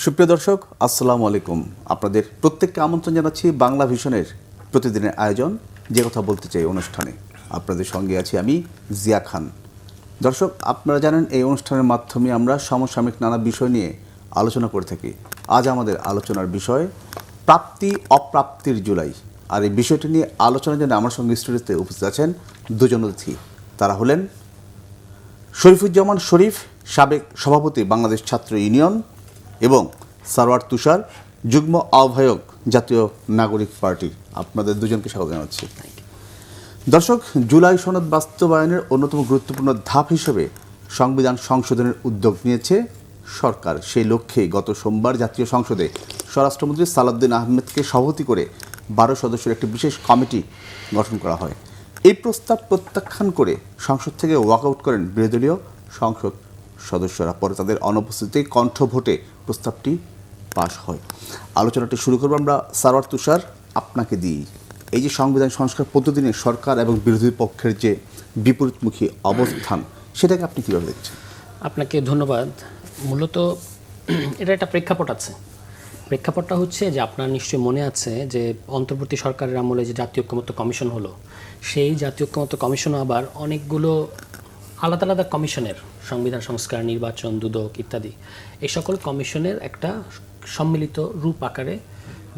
সুপ্রিয় দর্শক, আসসালামু আলাইকুম। আপনাদের প্রত্যেককে আমন্ত্রণ জানাচ্ছি বাংলা ভিশনের প্রতিদিনের আয়োজন যে কথা বলতে চাই অনুষ্ঠানে। আপনাদের সঙ্গে আছি আমি জিয়া খান। দর্শক, আপনারা জানেন এই অনুষ্ঠানের মাধ্যমে আমরা সমসাময়িক নানা বিষয় নিয়ে আলোচনা করে থাকি। আজ আমাদের আলোচনার বিষয় প্রাপ্তি অপ্রাপ্তির জুলাই। আর এই বিষয়টি নিয়ে আলোচনার জন্য আমার সঙ্গে স্টুডিওতে উপস্থিত আছেন দুজন অতিথি। তারা হলেন শরীফুজ্জামান শরীফ, সাবেক সভাপতি বাংলাদেশ ছাত্র ইউনিয়ন, এবং সারওয়ার তুষার, যুগ্ম আহ্বায়ক জাতীয় নাগরিক পার্টি। আপনাদের দুজনকে স্বাগত জানাচ্ছি। দর্শক, জুলাই সনদ বাস্তবায়নের অন্যতম গুরুত্বপূর্ণ ধাপ হিসেবে সংবিধান সংশোধনের উদ্যোগ নিয়েছে সরকার। সেই লক্ষ্যে গত সোমবার জাতীয় সংসদে স্বরাষ্ট্রমন্ত্রী সালাউদ্দিন আহমেদকে সভাপতি করে 12 সদস্যের একটি বিশেষ কমিটি গঠন করা হয়। এই প্রস্তাব প্রত্যাখ্যান করে সংসদ থেকে ওয়াকআউট করেন বিরোধী সংসদ সদস্যরা। পরে তাদের অনুপস্থিতিতে কণ্ঠ ভোটে প্রস্তাবটি পাশ হয়। আলোচনাটি শুরু করব আমরা সারওয়ার তুষার, আপনাকে দিই। এই যে সংবিধান সংস্কার পদ্ধতি নিয়ে সরকার এবং বিরোধী পক্ষের যে বিপরীতমুখী অবস্থান, সেটাকে আপনি কীভাবে দেখছেন? আপনাকে ধন্যবাদ। মূলত এটা একটা প্রেক্ষাপট আছে। প্রেক্ষাপটটা হচ্ছে যে আপনার নিশ্চয়ই মনে আছে যে অন্তর্বর্তী সরকারের আমলে যে জাতীয় ঐক্যমত্য কমিশন হলো, সেই জাতীয় ঐক্যমত্য কমিশনও আবার অনেকগুলো আলাদা আলাদা কমিশনের, সংবিধান সংস্কার, নির্বাচন, দুদক ইত্যাদি, এই সকল কমিশনের একটা সম্মিলিত রূপ আকারে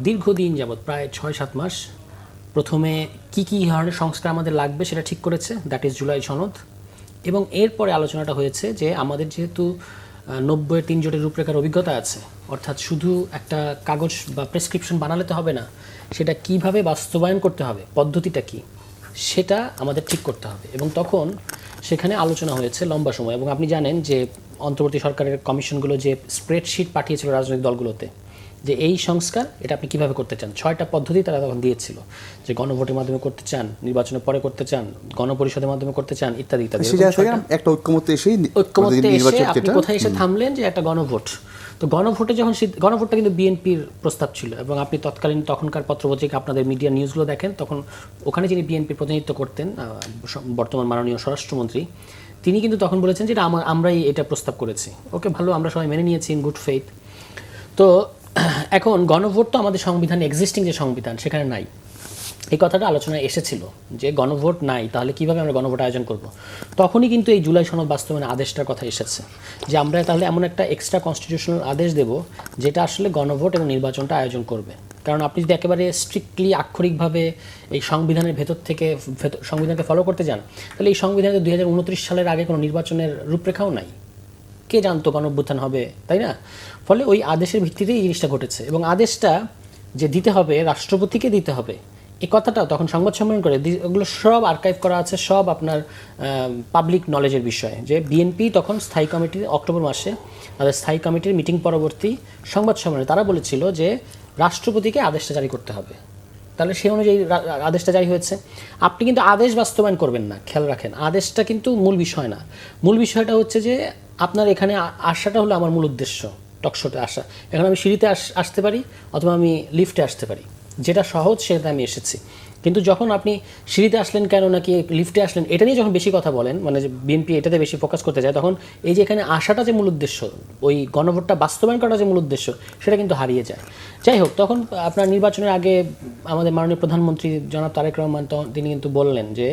দীর্ঘদিন যাবৎ প্রায় 6-7 মাস প্রথমে কী ধরনের সংস্কার আমাদের লাগবে সেটা ঠিক করেছে, দ্যাট ইজ জুলাই সনদ। এবং এরপরে আলোচনাটা হয়েছে যে আমাদের যেহেতু 90-এর 3 জোটের রূপরেখার অভিজ্ঞতা আছে, অর্থাৎ শুধু একটা কাগজ বা প্রেসক্রিপশন বানালে তো হবে না, সেটা কিভাবে বাস্তবায়ন করতে হবে, পদ্ধতিটা কি, সেটা আমাদের ঠিক করতে হবে। এবং তখন সেখানে আলোচনা হয়েছে লম্বা সময়। এবং আপনি জানেন যে অন্তর্বর্তী সরকারের কমিশনগুলো যে স্প্রেডশিট পাঠিয়েছিল রাজনৈতিক দলগুলোতে, যে এই সংস্কার এটা আপনি কীভাবে করতে চান, 6টা পদ্ধতি তারা তখন দিয়েছিল, যে গণভোটের মাধ্যমে করতে চান, নির্বাচনের পরে করতে চান, গণপরিষদের মাধ্যমে করতে চান, ইত্যাদি ইত্যাদি। একটা ঐক্যমত্যে এসে আপনি কোথায় এসে থামলেন যে একটা গণভোট। তো গণভোটে যখন গণভোটটা কিন্তু বিএনপির প্রস্তাব ছিল, এবং আপনি তখনকার পত্রপত্রিকা, আপনাদের মিডিয়া নিউজগুলো দেখেন, তখন ওখানে যিনি বিএনপির প্রতিনিধিত্ব করতেন, বর্তমান মাননীয় স্বরাষ্ট্রমন্ত্রী, তিনি কিন্তু তখন বলেছেন যে আমরাই এটা প্রস্তাব করেছি। ওকে, ভালো, আমরা সবাই মেনে নিয়েছি ইন গুড ফেইথ। তো এখন গণভোট তো আমাদের সংবিধানে, এক্সিস্টিং যে সংবিধান সেখানে নাই। এই কথাটা আলোচনায় এসেছিল যে গণভোট নাই, তাহলে কিভাবে আমরা গণভোট আয়োজন করব। তখনই কিন্তু এই জুলাই সনদ বাস্তবায়নের আদেশটার কথা এসেছে, যে আমরা তাহলে এমন একটা এক্সট্রা কনস্টিটিউশনাল আদেশ দেব যেটা আসলে গণভোট এবং নির্বাচনটা আয়োজন করবে। কারণ আপনি যদি একেবারে স্ট্রিক্টলি আক্ষরিকভাবে এই সংবিধানের ভেতর থেকে সংবিধানকে ফলো করতে যান, তাহলে এই সংবিধানে 2029 সালের আগে কোনো নির্বাচনের রূপরেখাও নাই। কে জানতো গণঅভ্যুত্থান হবে, তাই না? ফলে ওই আদেশের ভিত্তিতেই এই জিনিসটা ঘটেছে। এবং আদেশটা যে দিতে হবে, রাষ্ট্রপতিকে দিতে হবে, এই কথাটা তখন সংবাদ সম্মেলন করে, ওগুলো সব আর্কাইভ করা আছে, সব আপনার পাবলিক নলেজের বিষয়। যে বিএনপি তখন স্থায়ী কমিটির অক্টোবর মাসে তাদের স্থায়ী কমিটির মিটিং পরবর্তী সংবাদ সম্মেলনে তারা বলেছিল যে রাষ্ট্রপতিকে আদেশটা জারি করতে হবে। তাহলে সেই অনুযায়ী আদেশটা জারি হয়েছে। আপনি কিন্তু আদেশ বাস্তবায়ন করবেন না, খেয়াল রাখেন, আদেশটা কিন্তু মূল বিষয় না। মূল বিষয়টা হচ্ছে যে আপনার এখানে আসাটা হলো আমার মূল উদ্দেশ্য, টকশোতে আসা। এখন আমি সিঁড়িতে আসতে পারি অথবা আমি লিফটে আসতে পারি, যেটা সহজ সেটাতে আমি এসেছি। কিন্তু যখন আপনি সিঁড়িতে আসলেন কেন, নাকি লিফটে আসলেন, এটা নিয়ে যখন বেশি কথা বলেন, মানে বিএনপি এটাতে বেশি ফোকাস করতে যায়, তখন এই যে এখানে আসাটা যে মূল উদ্দেশ্য, ওই গণভোটটা বাস্তবায়ন করাটা যে মূল উদ্দেশ্য, সেটা কিন্তু হারিয়ে যায়। যাই হোক, তখন আপনার নির্বাচনের আগে আমাদের মাননীয় প্রধানমন্ত্রী জনাব তারেক রহমান তিনি কিন্তু বললেন যে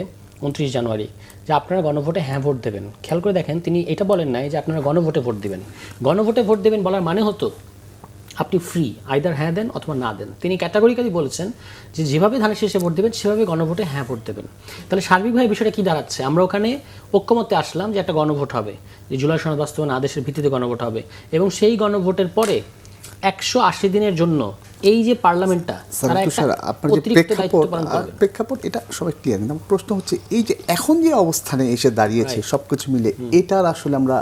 29 জানুয়ারি যে আপনারা গণভোটে হ্যাঁ ভোট দেবেন। খেয়াল করে দেখেন, তিনি এটা বলেন নাই যে আপনারা গণভোটে ভোট দেবেন। গণভোটে ভোট দেবেন বলার মানে হতো আপনি ফ্রি, আইদার হ্যাঁ দেন অথবা না দেন। তিনি ক্যাটাগরিক্যালি বলেছেন যে যেভাবে ধানের শীর্ষে ভোট দেবেন সেভাবে গণভোটে হ্যাঁ ভোট দেবেন। তাহলে সার্বিকভাবে বিষয়টা কী দাঁড়াচ্ছে, আমরা ওখানে ঐক্যমত্যে আসলাম যে একটা গণভোট হবে, যে জুলাই সনদ বাস্তবায়ন আদেশের ভিত্তিতে গণভোট হবে, এবং সেই গণভোটের পরে 180 দিনের জন্য এই যে পার্লামেন্টটা প্রেক্ষাপট, এটা সবাই ক্লিয়ার। কিন্তু প্রশ্ন হচ্ছে এই যে এখন যে অবস্থানে এসে দাঁড়িয়েছে সবকিছু মিলে, এটার আসলে আমরা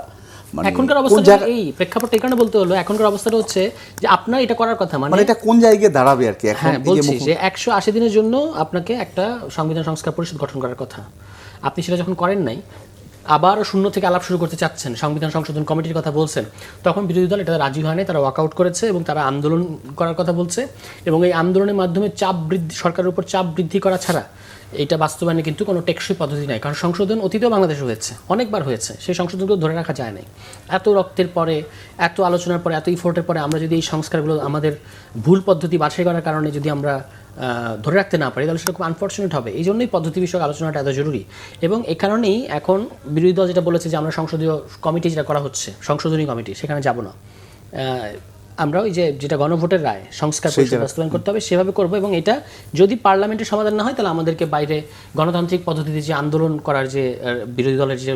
এখনকার অবস্থা, এই প্রেক্ষাপটটা এই কারণে বলতে হলো, এখনকার অবস্থাটা হচ্ছে যে আপনার এটা করার কথা, মানে এটা কোন জায়গায় দাঁড়াবে আর কি। হ্যাঁ, বলছি যে 180 দিনের জন্য আপনাকে একটা সংবিধান সংস্কার পরিষদ গঠন করার কথা। আপনি সেটা যখন করেন নাই, আবারও শূন্য থেকে আলাপ শুরু করতে চাচ্ছেন, সংবিধান সংশোধন কমিটির কথা বলছেন, তখন বিরোধী দল এটা রাজি হয়নি, তারা ওয়াকআউট করেছে এবং তারা আন্দোলন করার কথা বলছে। এবং এই আন্দোলনের মাধ্যমে চাপ বৃদ্ধি, সরকারের উপর চাপ বৃদ্ধি করা ছাড়া এটা বাস্তবায়নে কিন্তু কোনো টেকসই পদ্ধতি নাই। কারণ সংশোধন অতীতেও বাংলাদেশে হয়েছে, অনেকবার হয়েছে, সেই সংশোধনগুলো ধরে রাখা যায় নাই। এত রক্তের পরে, এত আলোচনার পরে, এত ইফোর্টের পরে আমরা যদি এই সংস্কারগুলো আমাদের ভুল পদ্ধতি বাছাই করার কারণে যদি আমরা ধরে রাখতে না পারি, তাহলে সেটা খুব আনফর্চুনেট হবে। এই জন্যই পদ্ধতি বিষয়ক আলোচনাটা এত জরুরি। এবং এ কারণেই এখন বিরোধী দল যেটা বলেছে যে আমরা সংসদীয় কমিটি যেটা করা হচ্ছে, সংশোধনী কমিটি, সেখানে যাব না, আমরা ওই যেটা গণভোটের রায় সংস্কার পরিষদ বাস্তবায়ন করতে হবে সেভাবে করব। এবং এটা যদি পার্লামেন্টের সমাধান না হয়, তাহলে আমাদেরকে বাইরে গণতান্ত্রিক পদ্ধতিতে যে আন্দোলন করার যে বিরোধী দলের যে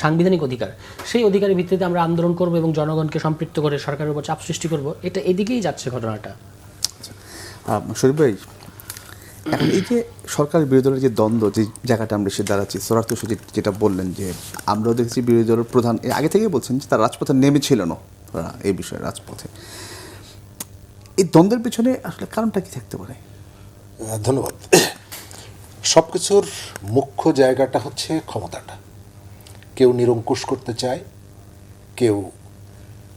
সাংবিধানিক অধিকার, সেই অধিকারের ভিত্তিতে আমরা আন্দোলন করব এবং জনগণকে সম্পৃক্ত করে সরকারের উপর চাপ সৃষ্টি করব। এটা এদিকেই যাচ্ছে ঘটনাটা। শরীফ ভাই, এখন এই যে সরকার বিরোধী দলের যে দ্বন্দ্ব, যে জায়গাটা আমরা এসে দাঁড়াচ্ছি, সরার্থ সুজিত যেটা বললেন যে আমরাও দেখছি বিরোধী দলের প্রধান আগে থেকেই বলছেন যে তারা রাজপথে নেমেছিল না এই বিষয়ে, রাজপথে এই দ্বন্দ্বের পিছনে আসলে কারণটা কি থাকতে পারে? ধন্যবাদ। সব কিছুর মুখ্য জায়গাটা হচ্ছে ক্ষমতাটা। কেউ নিরঙ্কুশ করতে চায়, কেউ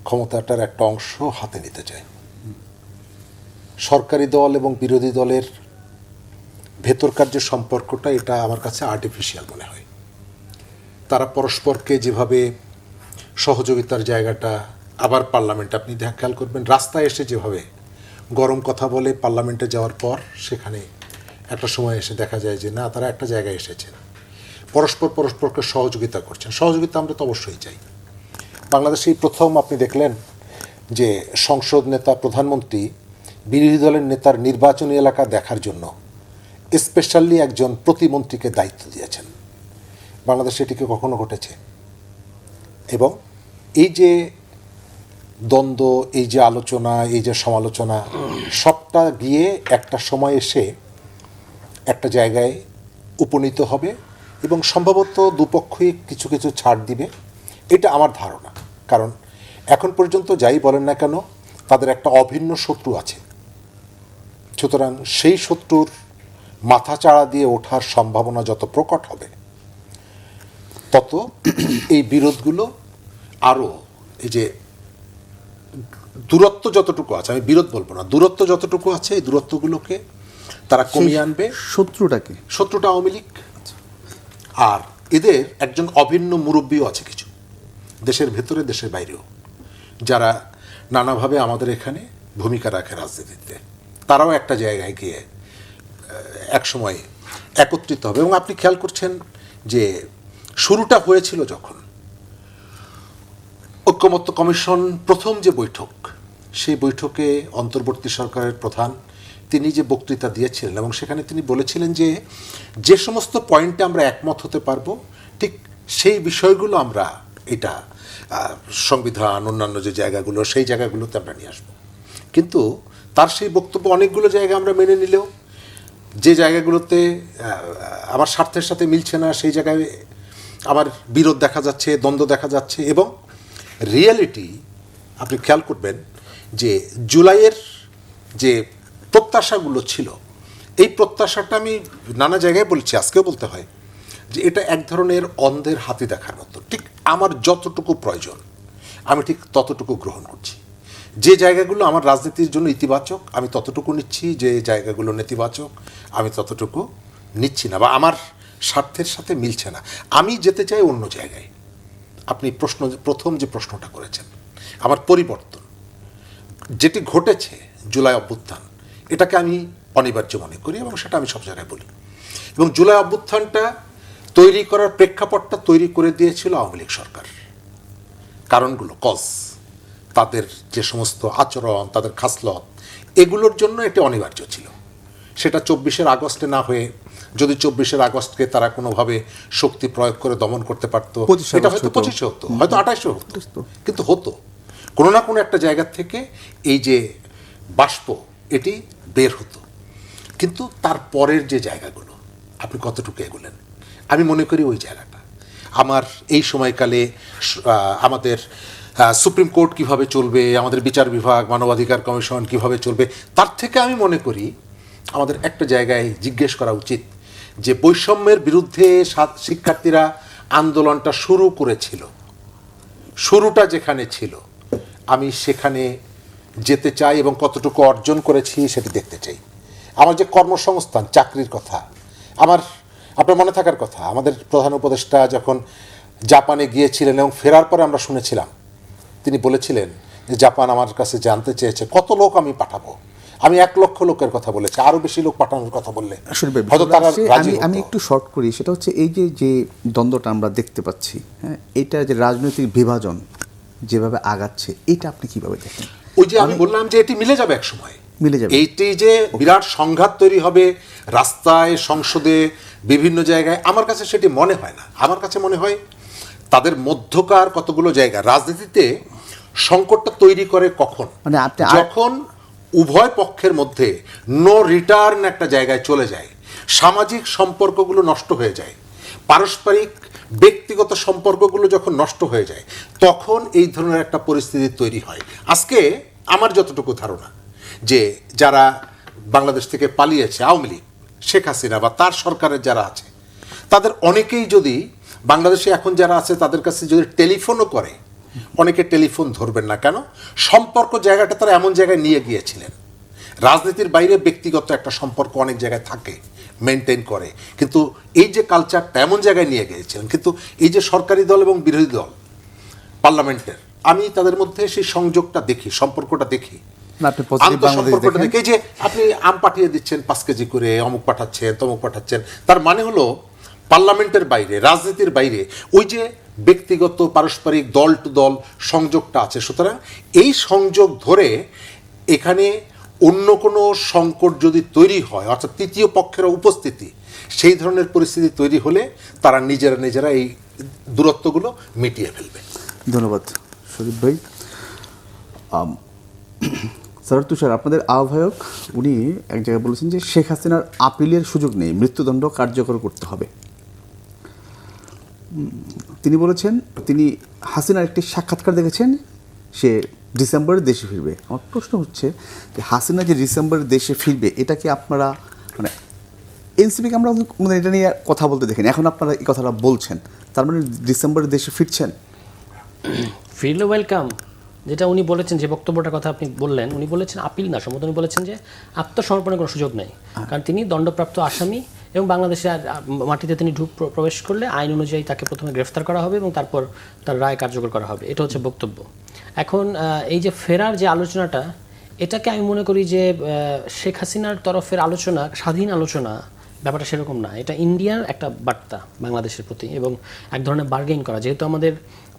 ক্ষমতাটার একটা অংশ হাতে নিতে চায়। সরকারি দল এবং বিরোধী দলের ভেতরকার যে সম্পর্কটা, এটা আমার কাছে আর্টিফিশিয়াল মনে হয়। তারা পরস্পরকে যেভাবে সহযোগিতার জায়গাটা, আবার পার্লামেন্ট আপনি খেয়াল করবেন, রাস্তায় এসে যেভাবে গরম কথা বলে পার্লামেন্টে যাওয়ার পর সেখানে একটা সময় এসে দেখা যায় যে না, তারা একটা জায়গায় এসেছেন, পরস্পরকে সহযোগিতা করছেন। সহযোগিতা আমরা তো অবশ্যই চাই। বাংলাদেশেই প্রথম আপনি দেখলেন যে সংসদ নেতা, প্রধানমন্ত্রী বিরোধী দলের নেতার নির্বাচনী এলাকা দেখার জন্য স্পেশালি একজন প্রতিমন্ত্রীকে দায়িত্ব দিয়েছেন। বাংলাদেশে এটিকে কখনো ঘটেছে? এবং এই যে দ্বন্দ্ব, এই যে আলোচনা, এই যে সমালোচনা, সবটা গিয়ে একটা সময় এসে একটা জায়গায় উপনীত হবে এবং সম্ভবত দুপক্ষই কিছু কিছু ছাড় দিবে, এটা আমার ধারণা। কারণ এখন পর্যন্ত যাই বলেন না কেন, তাদের একটা অভিন্ন শত্রু আছে। সুতরাং সেই শত্রুর মাথাচাড়া দিয়ে ওঠার সম্ভাবনা যত প্রকট হবে, তত এই বিরোধগুলো আরও, এই যে দূরত্ব যতটুকু আছে, আমি বিরোধ বলবো না, দূরত্ব যতটুকু আছে, এই দূরত্বগুলোকে তারা কমিয়ে আনবে। শত্রুটাকে, শত্রুটা আওয়ামী লীগ। আর এদের একজন অভিন্ন মুরব্বীও আছে কিছু, দেশের ভেতরে দেশের বাইরেও, যারা নানাভাবে আমাদের এখানে ভূমিকা রাখে রাজনীতিতে। তারাও একটা জায়গায় গিয়ে একসময় একত্রিত হবে। এবং আপনি খেয়াল করছেন যে শুরুটা হয়েছিল যখন ঐক্যমত্য কমিশন প্রথম যে বৈঠক, সেই বৈঠকে অন্তর্বর্তী সরকারের প্রধান তিনি যে বক্তৃতা দিয়েছিলেন, এবং সেখানে তিনি বলেছিলেন যে যে সমস্ত পয়েন্টে আমরা একমত হতে পারবো, ঠিক সেই বিষয়গুলো আমরা এটা সংবিধান, অন্যান্য যে জায়গাগুলো, সেই জায়গাগুলোতে আমরা নিয়ে আসবো। কিন্তু তার সেই বক্তব্য অনেকগুলো জায়গা আমরা মেনে নিলেও যে জায়গাগুলোতে আমার স্বার্থের সাথে মিলছে না, সেই জায়গায় আমার বিরোধ দেখা যাচ্ছে, দ্বন্দ্ব দেখা যাচ্ছে। এবং রিয়েলিটি আপনি খেয়াল করবেন যে জুলাইয়ের যে প্রত্যাশাগুলো ছিল, এই প্রত্যাশাটা আমি নানা জায়গায় বলছি, আজকেও বলতে হয় যে এটা এক ধরনের অন্ধের হাতি দেখার মতো। ঠিক আমার যতটুকু প্রয়োজন আমি ঠিক ততটুকু গ্রহণ করছি। যে জায়গাগুলো আমার রাজনীতির জন্য ইতিবাচক আমি ততটুকু নিচ্ছি, যে জায়গাগুলো নেতিবাচক আমি ততটুকু নিচ্ছি না, বা আমার স্বার্থের সাথে মিলছে না, আমি যেতে চাই অন্য জায়গায়। আপনি প্রথম যে প্রশ্নটা করেছেন, আমার পরিবর্তন যেটি ঘটেছে, জুলাই অভ্যুত্থান, এটাকে আমি অনিবার্য মনে করি এবং সেটা আমি সব জায়গায় বলি। এবং জুলাই অভ্যুত্থানটা তৈরি করার প্রেক্ষাপটটা তৈরি করে দিয়েছিল আওয়ামী লীগ সরকার। কারণগুলো, তাদের যে সমস্ত আচরণ, তাদের খাসলত, এগুলোর জন্য এটি অনিবার্য ছিল। সেটা 24 আগস্টে না হয়ে যদি 24 আগস্টকে তারা কোনোভাবে শক্তি প্রয়োগ করে দমন করতে পারত, এটা হয়তো 25 হতো, হয়তো 28 হতো, কিন্তু হতো কোনো না কোনো একটা জায়গা থেকে এই যে বাষ্প, এটি বের হতো। কিন্তু তার পরের যে জায়গাগুলো আপনি কতটুকু এগোলেন, আমি মনে করি ওই জায়গাটা আমার এই সময়কালে আমাদের সুপ্রিম কোর্ট কিভাবে চলবে, আমাদের বিচার বিভাগ, মানবাধিকার কমিশন কিভাবে চলবে, তার থেকে আমি মনে করি আমাদের একটা জায়গায় জিজ্ঞেস করা উচিত যে বৈষম্যের বিরুদ্ধে শিক্ষার্থীরা আন্দোলনটা শুরু করেছিল, শুরুটা যেখানে ছিল আমি সেখানে যেতে চাই এবং কতটুকু অর্জন করেছি সেটা দেখতে চাই। আমার যে কর্মসংস্থান, চাকরির কথা, আপনার মনে থাকার কথা, আমাদের প্রধান উপদেষ্টা যখন জাপানে গিয়েছিলেন এবং ফেরার পরে আমরা শুনেছিলাম তিনি বলেছিলেন যে জাপান আমার কাছে জানতে চেয়েছে কত লোক আমি পাঠাবো। আমি 1 লক্ষ লোকের কথা বলেছি, আরো বেশি লোক পাঠানোর কথা বললে হয়তো তারা রাজি হতো। আমি একটু শর্ট করি, সেটা হচ্ছে এই যে দ্বন্দ্বটা আমরা দেখতে পাচ্ছি, হ্যাঁ, এটা যে রাজনৈতিক বিভাজন যেভাবে আগাচ্ছে, এটা আপনি কিভাবে দেখেন? ওই যে আমি বললাম যে এটি মিলে যাবে এক সময়, মিলে যাবে। এইটি যে বিরাট সংঘাত তৈরি হবে রাস্তায়, সংসদে, বিভিন্ন জায়গায়, আমার কাছে সেটি মনে হয় না। আমার কাছে মনে হয় তাদের মধ্যকার কতগুলো জায়গা রাজনীতিতে সংকটটা তৈরি করে কখন, মানে আপনি যখন উভয় পক্ষের মধ্যে নো রিটার্ন একটা জায়গায় চলে যায়, সামাজিক সম্পর্কগুলো নষ্ট হয়ে যায়, পারস্পরিক ব্যক্তিগত সম্পর্কগুলো যখন নষ্ট হয়ে যায়, তখন এই ধরনের একটা পরিস্থিতি তৈরি হয়। আজকে আমার যতটুকু ধারণা যে যারা বাংলাদেশ থেকে পালিয়েছে, আওয়ামী লীগ, শেখ হাসিনা বা তার সরকারের যারা আছে, তাদের অনেকেই যদি বাংলাদেশে এখন যারা আছে তাদের কাছে যদি টেলিফোনও করে, অনেকে টেলিফোন ধরবেন না। কেন? সম্পর্ক জায়গাটা তারা এমন জায়গায় নিয়ে গিয়েছিলেন, রাজনীতির বাইরে ব্যক্তিগত একটা সম্পর্ক অনেক জায়গায় থাকে, মেনটেন করে, কিন্তু এই যে কালচারটা এমন জায়গায় নিয়ে গিয়েছিলেন। কিন্তু এই যে সরকারি দল এবং বিরোধী দল পার্লামেন্টের, আমি তাদের মধ্যে সেই সংযোগটা দেখি, সম্পর্কটা দেখি, আন্তঃসম্পর্কটা দেখি। যে আপনি আম পাঠিয়ে দিচ্ছেন 5 কেজি করে, অমুক পাঠাচ্ছেন, তমুক পাঠাচ্ছেন, তার মানে হলো পার্লামেন্টের বাইরে, রাজনীতির বাইরে ওই যে ব্যক্তিগত পারস্পরিক দল টু দল সংযোগটা আছে। সুতরাং এই সংযোগ ধরে এখানে অন্য কোনো সংকট যদি তৈরি হয়, অর্থাৎ তৃতীয় পক্ষের উপস্থিতি, সেই ধরনের পরিস্থিতি তৈরি হলে তারা নিজেরা এই দূরত্বগুলো মিটিয়ে ফেলবে। ধন্যবাদ শরীফ ভাই। স্যার তুষার, আপনাদের আহ্বায়ক উনি এক জায়গায় বলেছেন যে শেখ হাসিনার আপিলের সুযোগ নেই, মৃত্যুদণ্ড কার্যকর করতে হবে। তিনি বলেছেন তিনি হাসিনার একটি সাক্ষাৎকার দেখেছেন, সে ডিসেম্বরে দেশে ফিরবে। আমার প্রশ্ন হচ্ছে যে হাসিনা যে ডিসেম্বরে দেশে ফিরবে, এটা কি আপনারা মানে এনসিপিকে আমরা এটা নিয়ে কথা বলতে দেখিনি, এখন আপনারা এই কথাটা বলছেন, তার মানে ডিসেম্বরে দেশে ফিরছেন? ফিরলে ওয়েলকাম, যেটা উনি বলেছেন, যে বক্তব্যটার কথা আপনি বললেন, উনি বলেছেন আপিল না, সম্ভবত উনি বলেছেন যে আত্মসমর্পণের কোনো সুযোগ নেই, কারণ তিনি দণ্ডপ্রাপ্ত আসামি এবং বাংলাদেশে মাটিতে তিনি প্রবেশ করলে আইন অনুযায়ী তাকে প্রথমে গ্রেফতার করা হবে এবং তারপর তার রায় কার্যকর করা হবে। এটা হচ্ছে বক্তব্য। এখন এই যে ফেরার যে আলোচনাটা, এটাকে আমি মনে করি যে শেখ হাসিনার তরফের আলোচনা, স্বাধীন আলোচনা, ব্যাপারটা সেরকম না। এটা ইন্ডিয়ার একটা বার্তা বাংলাদেশের প্রতি এবং এক ধরনের বার্গেইন করা। যেহেতু আমাদের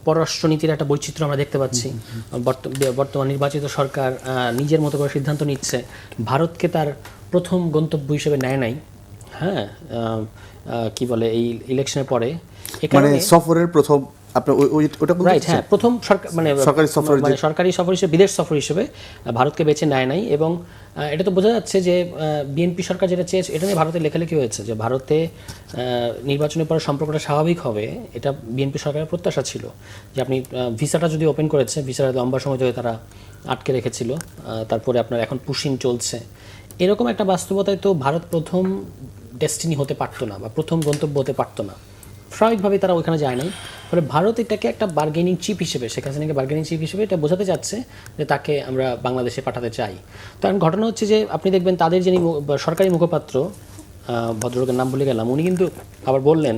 পররাষ্ট্রনীতির একটা বৈচিত্র্য আমরা দেখতে পাচ্ছি, বর্তমান নির্বাচিত সরকার নিজের মতো করে সিদ্ধান্ত নিচ্ছে, ভারতকে তার প্রথম গন্তব্য হিসেবে নেয় নাই, হ্যাঁ, কি বলে, এই ইলেকশনের পরে, মানে সফরের প্রথম আপনার ওটা রাইট, হ্যাঁ, প্রথম সরকার মানে সরকারি সফর হিসেবে, বিদেশ সফর হিসেবে ভারতকে বেছে নেয় নাই। এবং এটা তো বোঝা যাচ্ছে যে বিএনপি সরকার যেটা চেয়েছে, এটা নিয়ে ভারতে লেখালেখি হয়েছে যে ভারতে নির্বাচনের পরে সম্পর্কটা স্বাভাবিক হবে, এটা বিএনপি সরকারের প্রত্যাশা ছিল। যে আপনি ভিসাটা যদি ওপেন করেছে, ভিসাটা লম্বা সময় ধরে তারা আটকে রেখেছিল, তারপরে আপনার এখন পুশিং চলছে, এরকম একটা বাস্তবতায় তো ভারত প্রথম ডেস্টিনি হতে পারতো না বা প্রথম গন্তব্য হতে পারতো না, স্বাভাবিকভাবে তারা ওইখানে যায় নাই। ফলে ভারত এটাকে একটা বার্গেনিং চিপ হিসেবে, শেখ হাসিনাকে বার্গেনিং চিপ হিসেবে এটা বোঝাতে চাচ্ছে যে তাকে আমরা বাংলাদেশে পাঠাতে চাই। তো এখন ঘটনা হচ্ছে যে আপনি দেখবেন তাদের যিনি সরকারি মুখপাত্র, ভদ্রলোকের নাম ভুলে গেলাম, উনি কিন্তু আবার বললেন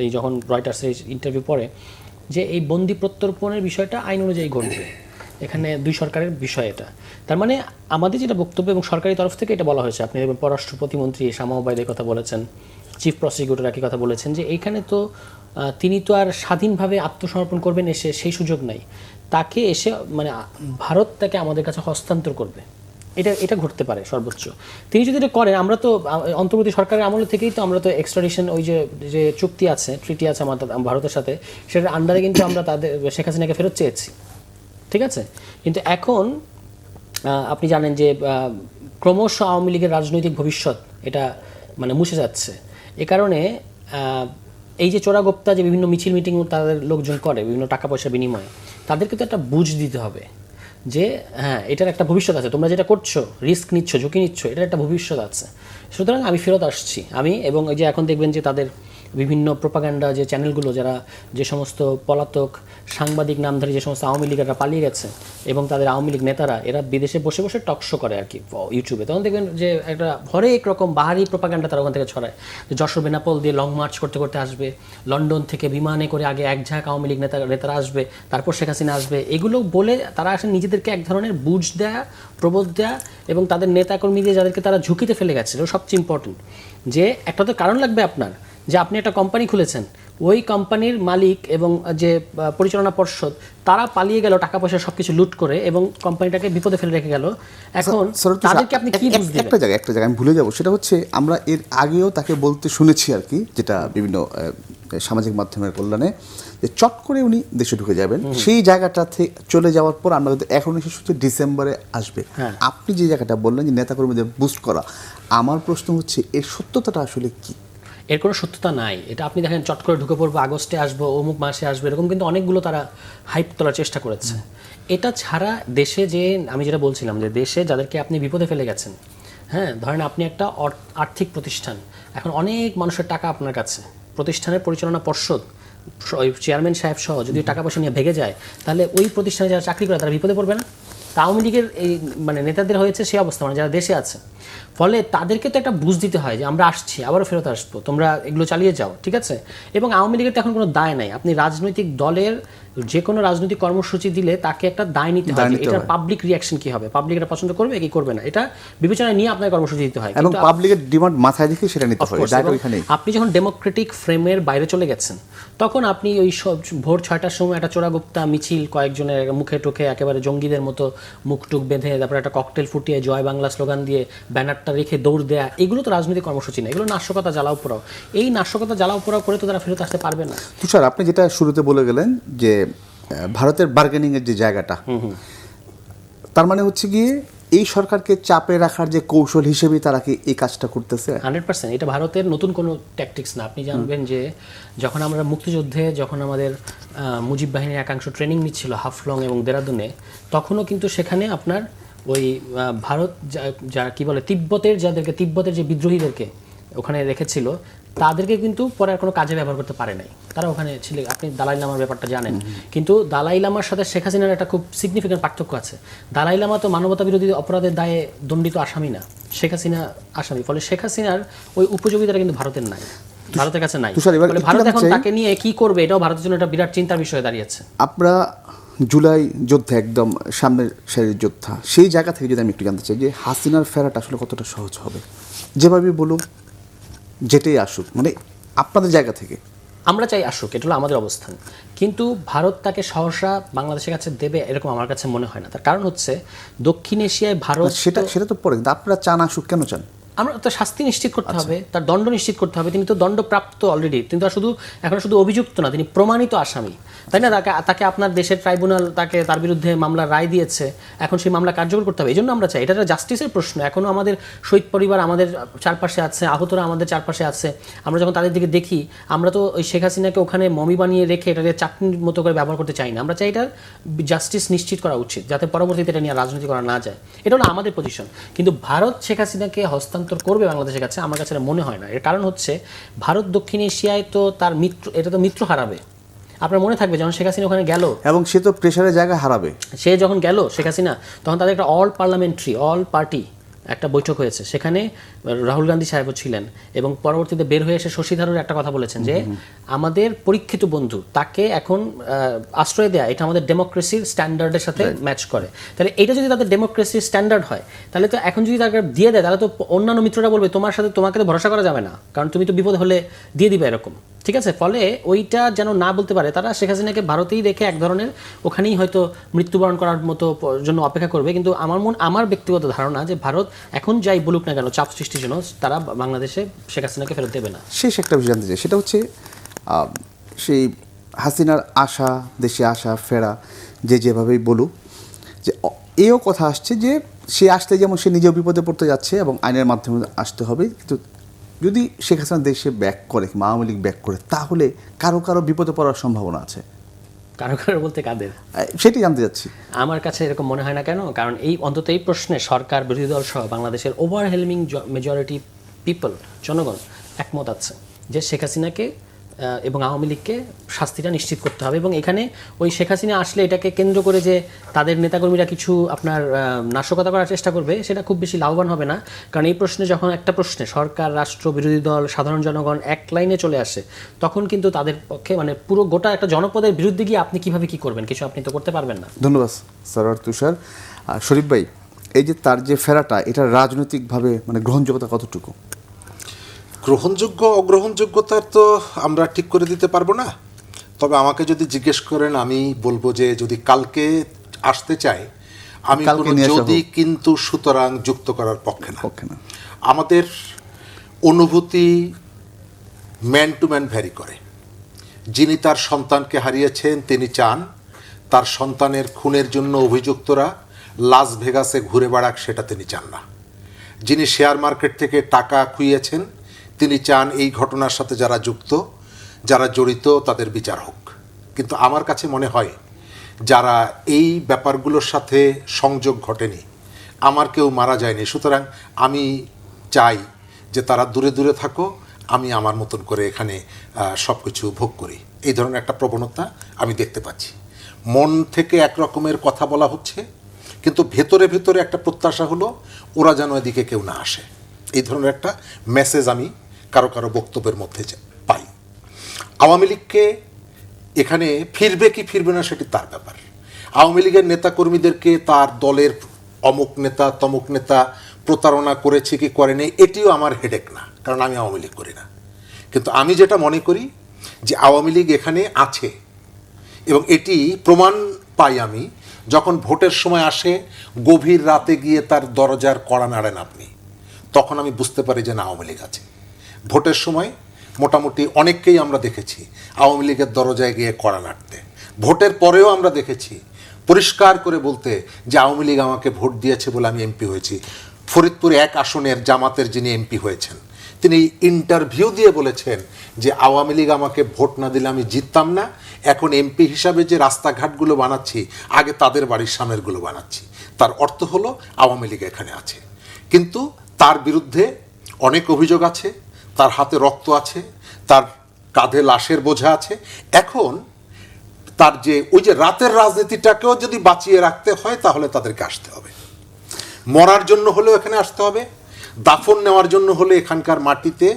এই যখন রয়টার্সের ইন্টারভিউ পরে, যে এই বন্দি প্রত্যর্পণের বিষয়টা আইন অনুযায়ী ঘটবে, এখানে দুই সরকারের বিষয় এটা। তার মানে আমাদের যেটা বক্তব্য এবং সরকারি তরফ থেকে এটা বলা হয়েছে, আপনি দেখবেন পররাষ্ট্র প্রতিমন্ত্রী শামা ওবায়দের কথা বলেছেন, চিফ প্রসিকিউটর একই কথা বলেছেন যে এইখানে তো তিনি তো আর স্বাধীনভাবে আত্মসমর্পণ করবেন এসে, সেই সুযোগ নাই, তাকে এসে মানে ভারত তাকে আমাদের কাছে হস্তান্তর করবে, এটা ঘটতে পারে সর্বোচ্চ। তিনি যদি এটা করেন, আমরা তো অন্তর্বর্তী সরকারের আমল থেকেই তো আমরা তো এক্সট্রাডিশন, ওই যে চুক্তি আছে, ট্রিটি আছে আমাদের ভারতের সাথে, সেটার আন্ডারে কিন্তু আমরা তাদের শেখ হাসিনাকে ফেরত চেয়েছি, ঠিক আছে। কিন্তু এখন আপনি জানেন যে ক্রমশ আওয়ামী লীগের রাজনৈতিক ভবিষ্যৎ এটা মানে মুছে যাচ্ছে। এ কারণে এই যে চোরাগোপ্তা যে বিভিন্ন মিছিল মিটিং তাদের লোকজন করে বিভিন্ন টাকা পয়সা বিনিময়ে, তাদেরকে তো একটা বুঝ দিতে হবে যে হ্যাঁ, এটার একটা ভবিষ্যৎ আছে, তোমরা যেটা করছো, রিস্ক নিচ্ছ, ঝুঁকি নিচ্ছ, এটার একটা ভবিষ্যৎ আছে। সুতরাং আমি ফেরত আসছি, এবং এই যে এখন দেখবেন যে তাদের বিভিন্ন প্রোপাগান্ডা যে চ্যানেলগুলো, যারা যে সমস্ত পলাতক সাংবাদিক নামধারী যে সমস্ত আওয়ামী লীগেরা পালিয়ে গেছে এবং তাদের আওয়ামী লীগ নেতারা এরা বিদেশে বসে বসে টক শো করে আর কি ইউটিউবে, তখন দেখবেন যে একটা হরেক রকম বাহারি প্রোপাগান্ডা তারা ওখান থেকে ছড়ায়। যে যশোর বেনাপোল দিয়ে লং মার্চ করতে করতে আসবে, লন্ডন থেকে বিমানে করে আগে এক ঝাঁক আওয়ামী লীগ নেতারা আসবে, তারপর শেখ হাসিনা আসবে, এগুলো বলে তারা আসলে নিজেদেরকে এক ধরনের বুঝ দেয়া, প্রবোধ দেয়া এবং তাদের নেতাকর্মী দিয়ে যাদেরকে তারা ঝুঁকিতে ফেলে গেছে, এটা সবচেয়ে ইম্পর্টেন্ট। যে একটা তো কারণ লাগবে আপনার, যে আপনি একটা কোম্পানি খুলেছেন, ওই কোম্পানির মালিক এবং যে পরিচালনা পর্ষদ তারা পালিয়ে গেল টাকা পয়সা সবকিছু লুট করে এবং কোম্পানিটাকে বিপদে ফেলে রেখে গেল। এখন তাদেরকে আপনি কি বুঝ দিবেন? একটা জায়গায় আমি ভুলে যাব, সেটা হচ্ছে আমরা এর আগেও তাকে বলতে শুনেছি আর কি, যেটা বিভিন্ন সামাজিক মাধ্যমের কল্যাণে, যে চট করে উনি দেশে ঢুকে যাবেন, সেই জায়গাটাতে চলে যাওয়ার পর আমরা কিন্তু এখন এসে হচ্ছে ডিসেম্বরে আসবে। আপনি যে জায়গাটা বললেন যে নেতাকর্মীদের বুস্ট করা, আমার প্রশ্ন হচ্ছে এর সত্যতাটা আসলে কি? এর কোনো সত্যতা নাই। এটা আপনি দেখেন চট করে ঢুকে পড়বো, আগস্টে আসবো, অমুক মাসে আসবে, এরকম কিন্তু অনেকগুলো তারা হাইপ তোলার চেষ্টা করেছে। এটা ছাড়া দেশে যে আমি যেটা বলছিলাম, যে দেশে যাদেরকে আপনি বিপদে ফেলে গেছেন, হ্যাঁ ধরেন আপনি একটা আর্থিক প্রতিষ্ঠান, এখন অনেক মানুষের টাকা আপনার কাছে, প্রতিষ্ঠানের পরিচালনা পর্ষদ ওই চেয়ারম্যান সাহেব সহ যদি টাকা পয়সা নিয়ে ভেগে যায়, তাহলে ওই প্রতিষ্ঠানে যারা চাকরি করে তারা বিপদে পড়বে না? তা আওয়ামী লীগের এই মানে নেতাদের হয়েছে সেই অবস্থা, মানে যারা দেশে আছে। ফলে তাদেরকে তো একটা বুঝ দিতে হয় যে আমরা আসছি, আবারও ফেরত আসবো, তোমরা এগুলো চালিয়ে যাও, ঠিক আছে? এবং আওয়ামী লীগের তো এখন কোনো দায় নাই। আপনি রাজনৈতিক দলের যে কোনো রাজনৈতিক কর্মসূচি দিলে তাকে একটা দায় নিতে হয়, এটার পাবলিক রিয়াকশন কি হবে, পাবলিক এটা পছন্দ করবে কি করবে না, এটা বিবেচনায় নিয়ে আপনার কর্মসূচি দিতে হয়। এবং পাবলিকের ডিমান্ড মাথায় রেখে সেটা নিতে হয়। আপনি যখন ডেমোক্রেটিক ফ্রেমের বাইরে চলে গেছেন, তখন আপনি ওই সব ভোর 6টার সময় একটা চোরাগুপ্তা মিছিল, কয়েকজনের মুখে টুখে একেবারে জঙ্গিদের মতো মুখটুক বেঁধে, তারপরে একটা ককটেল ফুটিয়ে জয় বাংলা স্লোগান দিয়ে ব্যানারটা রেখে দৌড় দেয়া, এগুলো তো রাজনৈতিক কর্মসূচি না, এগুলো নাশকতা জ্বালাও পোড়াও। এই নাশকতা জ্বালাও পোড়াও করে তো তারা ফেরত আসতে পারবে না। তুষার, আপনি যেটা শুরুতে বলে গেলেন যে ভারতের বার্গেনিংয়ের যে জায়গাটা, তার মানে হচ্ছে গিয়ে এই সরকারকে চাপে রাখার যে কৌশল হিসেবে তারা কি এই কাজটা করতেছে? 100%। এটা ভারতের নতুন কোনো ট্যাকটিক্স না। আপনি জানবেন যে যখন আমরা মুক্তিযুদ্ধে, যখন আমাদের মুজিব বাহিনীর একাংশ ট্রেনিং নিচ্ছিল হাফলং এবং দেরাদুনে, তখনও কিন্তু সেখানে আপনার ওই ভারত যা কি বলে তিব্বতের তিব্বতের যে বিদ্রোহীদেরকে ওখানে রেখেছিল, তাদেরকে কিন্তু পরে আর কোনো কাজে ব্যবহার করতে পারে নাই। তারা ওখানে ছিল। আপনি দালাই লামার ব্যাপারটা জানেন, কিন্তু দালাই লামার সাথে শেখ হাসিনার একটা খুব সিগনিফিক্যান্ট পার্থক্য আছে। দালাই লামা তো মানবতা বিরোধী অপরাধের দায়ে দণ্ডিত আসামি না, শেখ হাসিনা আসামি। ফলে শেখ হাসিনার ওই উপযোগিতাটা কিন্তু ভারতের নাই, ভারতের কাছে নাই। ভারত এখন তাকে নিয়ে কি করবে, এটাও ভারতের জন্য একটা বিরাট চিন্তার বিষয় দাঁড়িয়েছে। আমরা জুলাই যোদ্ধা, একদম সামনের সারির যোদ্ধা, সেই জায়গা থেকে যদি আমি একটু জানতে চাই যে হাসিনার ফেরাটা আসলে কতটা সহজ হবে? যেভাবে বলুন, যেটাই আসুক, মানে আপনাদের জায়গা থেকে আমরা চাই আসুক, এটা হলো আমাদের অবস্থান। কিন্তু ভারত তাকে সহসা বাংলাদেশের কাছে দেবে এরকম আমার কাছে মনে হয় না। তার কারণ হচ্ছে দক্ষিণ এশিয়ায় ভারত, সেটা তো পরে, কিন্তু আপনারা চান আসুক, কেন চান? আমরা তো শাস্তি নিশ্চিত করতে হবে, তার দণ্ড নিশ্চিত করতে হবে। তিনি তো দণ্ডপ্রাপ্ত অলরেডি, তিনি তো এখন শুধু অভিযুক্ত না, তিনি প্রমাণিত আসামি, তাই না? তাকে আপনার দেশের ট্রাইব্যুনাল তার বিরুদ্ধে মামলার রায় দিয়েছে, এখন সেই মামলা কার্যকর করতে হবে। এই জন্য আমরা চাই, এটা একটা জাস্টিসের প্রশ্ন। এখনও আমাদের শহীদ পরিবার আমাদের চারপাশে আছে, আহতরা আমাদের চারপাশে আছে। আমরা যখন তাদের দিকে দেখি, আমরা তো ওই শেখ হাসিনাকে ওখানে মমি বানিয়ে রেখে এটাকে চাটনির মতো করে ব্যবহার করতে চাই না। আমরা চাই এটার জাস্টিস নিশ্চিত করা উচিত, যাতে পরবর্তীতে এটা নিয়ে রাজনীতি করা না যায়। এটা হলো আমাদের পজিশন। কিন্তু ভারত শেখ হাসিনাকে হস্তান্তর করবে বাংলাদেশের কাছে, আমার কাছে মনে হয় না। এর কারণ হচ্ছে ভারত দক্ষিণ এশিয়ায় তো তার মিত্র, এটা তো মিত্র হারাবে। আপনার মনে থাকবে যখন শেখ হাসিনা ওখানে গেল, এবং সে তো প্রেশারের জায়গা হারাবে। সে যখন গেল শেখ হাসিনা, তখন তাদের একটা অল পার্টি একটা বৈঠক হয়েছে, সেখানে রাহুল গান্ধী সাহেবও ছিলেন এবং পরবর্তীতে বের হয়ে এসে শশী থারুর একটা কথা বলেছেন যে আমাদের পরীক্ষিত বন্ধু, তাকে এখন আশ্রয় দেয়া এটা আমাদের ডেমোক্রেসির স্ট্যান্ডার্ডের সাথে ম্যাচ করে। তাহলে এটা যদি তাদের ডেমোক্রেসির স্ট্যান্ডার্ড হয়, তাহলে তো এখন যদি তাকে দিয়ে দেয়, তাহলে তো অন্যান্য মিত্ররা বলবে তোমাকে তো ভরসা করা যাবে না, কারণ তুমি তো বিপদ হলে দিয়ে দিবে এরকম, ঠিক আছে? ফলে ওইটা যেন না বলতে পারে, তারা শেখ হাসিনাকে ভারতেই রেখে এক ধরনের ওখানেই হয়তো মৃত্যুবরণ করার মতো জন্য অপেক্ষা করবে। কিন্তু আমার ব্যক্তিগত ধারণা যে ভারত এখন যাই বলুক না কেন চাপ সৃষ্টির জন্য, তারা বাংলাদেশে শেখ হাসিনাকে ফেরত দেবে না। শেষ একটা বিষয় জানতে চাই, সেটা হচ্ছে সেই হাসিনার আসা, দেশে আসা ফেরা, যেভাবেই বলুক, যে এও কথা আসছে যে সে আসলে যেমন সে নিজেও বিপদে পড়তে যাচ্ছে এবং আইনের মাধ্যমে আসতে হবে, কিন্তু যদি শেখ হাসিনা দেশে ব্যাক করে, আওয়ামী লীগ ব্যাক করে, তাহলে কারো বিপদে পড়ার সম্ভাবনা আছে। কারো বলতে কাদের, সেটি জানতে যাচ্ছি। আমার কাছে এরকম মনে হয় না। কেন? কারণ অন্তত এই প্রশ্নে সরকার, বিরোধী দল সহ বাংলাদেশের ওভারহেলমিং মেজরিটি পিপল, জনগণ একমত আছে। যে শেখ হাসিনাকে এবং আওয়ামী লীগকে শাস্তিটা নিশ্চিত করতে হবে। এবং এখানে ওই শেখ হাসিনা আসলে এটাকে কেন্দ্র করে যে তাদের নেতাকর্মীরা কিছু আপনার নাশকতা করার চেষ্টা করবে, সেটা খুব বেশি লাভবান হবে না। কারণ এই প্রশ্নে যখন একটা প্রশ্নে সরকার, রাষ্ট্র, বিরোধী দল, সাধারণ জনগণ এক লাইনে চলে আসে, তখন কিন্তু তাদের পক্ষে মানে পুরো গোটা একটা জনপদের বিরুদ্ধে গিয়ে আপনি কিভাবে কি করবেন, কিছু আপনি তো করতে পারবেন না। ধন্যবাদ সরোয়ার তুষার। শরীফ ভাই, এই যে তার যে ফেরাটা, এটা রাজনৈতিকভাবে মানে গ্রহণযোগ্যতা কতটুকু? গ্রহণযোগ্য অগ্রহণযোগ্যতার তো আমরা ঠিক করে দিতে পারবো না, তবে আমাকে যদি জিজ্ঞেস করেন আমি বলবো যে যদি কালকে আসতে চাই, আমি কালকে কোনো নিয়ে আসা যদি হোক। কিন্তু সুতরাং যুক্ত করার পক্ষে না। পক্ষে না। আমাদের অনুভূতি ম্যান টু ম্যান ভ্যারি করে। যিনি তার সন্তানকে হারিয়েছেন তিনি চান তার সন্তানের খুনের জন্য অভিযুক্তরা লাস ভেগাসে ঘুরে বেড়াক, সেটা তিনি চান না। যিনি শেয়ার মার্কেট থেকে টাকা খুইয়েছেন তিনি চান এই ঘটনার সাথে যারা যুক্ত, যারা জড়িত, তাদের বিচার হোক। কিন্তু আমার কাছে মনে হয় যারা এই ব্যাপারগুলোর সাথে সংযোগ ঘটেনি, আমার কেউ মারা যায়নি, সুতরাং আমি চাই যে তারা দূরে দূরে থাকো, আমি আমার মতন করে এখানে সব কিছু ভোগ করি। এই ধরনের একটা প্রবণতা আমি দেখতে পাচ্ছি। মন থেকে এক রকমের কথা বলা হচ্ছে, কিন্তু ভেতরে ভেতরে একটা প্রত্যাশা হলো ওরা যেন এদিকে কেউ না আসে। এই ধরনের একটা মেসেজ আমি কারো কারো বক্তব্যের মধ্যে পাই। আওয়ামী লীগকে এখানে ফিরবে কি ফিরবে না সেটি তার ব্যাপার। আওয়ামী লীগের নেতাকর্মীদেরকে তার দলের অমুক নেতা তমুক নেতা প্রতারণা করেছে কি করেনি এটিও আমার হেডেক না, কারণ আমি আওয়ামী লীগ করি না। কিন্তু আমি যেটা মনে করি যে আওয়ামী লীগ এখানে আছে, এবং এটি প্রমাণ পাই আমি যখন ভোটের সময় আসে, গভীর রাতে গিয়ে তার দরজার কড়া নাড়েন আপনি, তখন আমি বুঝতে পারি যে না, আওয়ামী লীগ আছে। ভোটের সময় মোটামুটি অনেককেই আমরা দেখেছি আওয়ামী লীগের দরজায় গিয়ে কড়া নাড়তে। ভোটের পরেও আমরা দেখেছি পরিষ্কার করে বলতে যে আওয়ামী লীগ আমাকে ভোট দিয়েছে বলে আমি এমপি হয়েছি। ফরিদপুর 1 আসনের জামাতের যিনি এমপি হয়েছেন তিনি ইন্টারভিউ দিয়ে বলেছেন যে আওয়ামী লীগ আমাকে ভোট না দিলে আমি জিততাম না, এখন এমপি হিসাবে যে রাস্তাঘাটগুলো বানাচ্ছি আগে তাদের বাড়ির সামনেরগুলো বানাচ্ছি। তার অর্থ হলো আওয়ামী লীগ এখানে আছে। কিন্তু তার বিরুদ্ধে অনেক অভিযোগ আছে, তার হাতে রক্ত আছে, তার কাঁধে লাশের বোঝা আছে। এখন তার যে ওই যে রাতের রাজনীতিটাকেও যদি বাঁচিয়ে রাখতে হয় তাহলে তাদেরকে আসতে হবে, মরার জন্য হলেও এখানে আসতে হবে, দাফন নেওয়ার জন্য হলে এখানকার মাটিতে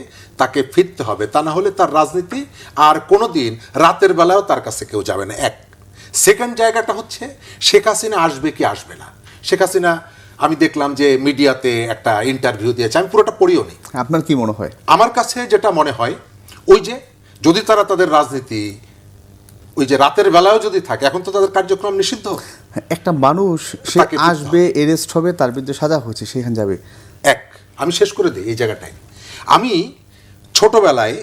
তাকে ফিরতে হবে। তা না হলে তার রাজনীতি আর কোনো দিন রাতের বেলাও তার কাছে কেউ যাবে না। এক সেকেন্ড জায়গাটা হচ্ছে শেখ হাসিনা আসবে কি আসবে না। শেখ হাসিনা আমি দেখলাম যে মিডিয়াতে একটা ইন্টারভিউ দিয়েছে, আমি পুরোটা পড়িও নি। আপনার কি মনে হয়? আমার কাছে যেটা মনে হয় ওই যে যদি তারা তাদের রাজনীতি ওই যে রাতের বেলাও যদি থাকে, এখন তো তাদের কার্যক্রম নিষিদ্ধ। একটা মানুষ সে তাকে ফিরতে আসবে, এরেস্ট হবে, তার বিরুদ্ধে সাজা হয়েছে, সেখানে যাবে। আমি শেষ করে দিই এই জায়গাটায়। আমি ছোটবেলায়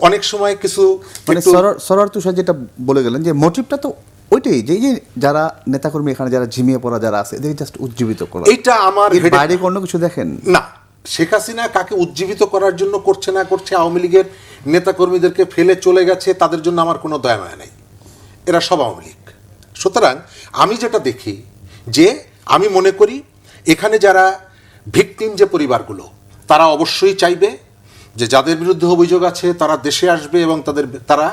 অনেক সময় কিছু মানে সরোয়ার তুষার যেটা বলে গেলেন যে মোটিভটা তো ওইটাই, যে এই যে যারা নেতাকর্মী এখানে যারা ঝিমিয়ে পড়া যারা আছে এদেরকে জাস্ট উজ্জীবিত করা, এইটা আমার এর বাইরে অন্য কিছু দেখেন না। শেখ হাসিনা কাকে উজ্জীবিত করার জন্য করছে না করছে, আওয়ামী লীগের নেতাকর্মীদেরকে ফেলে চলে গেছে, তাদের জন্য আমার কোনো দয়া মায়া নেই, এরা সব আওয়ামী লীগ। সুতরাং আমি যেটা দেখি যে আমি মনে করি এখানে যারা ভিকটিম যে পরিবারগুলো তারা অবশ্যই চাইবে যে যাদের বিরুদ্ধে অভিযোগ আছে তারা দেশে আসবে এবং তারা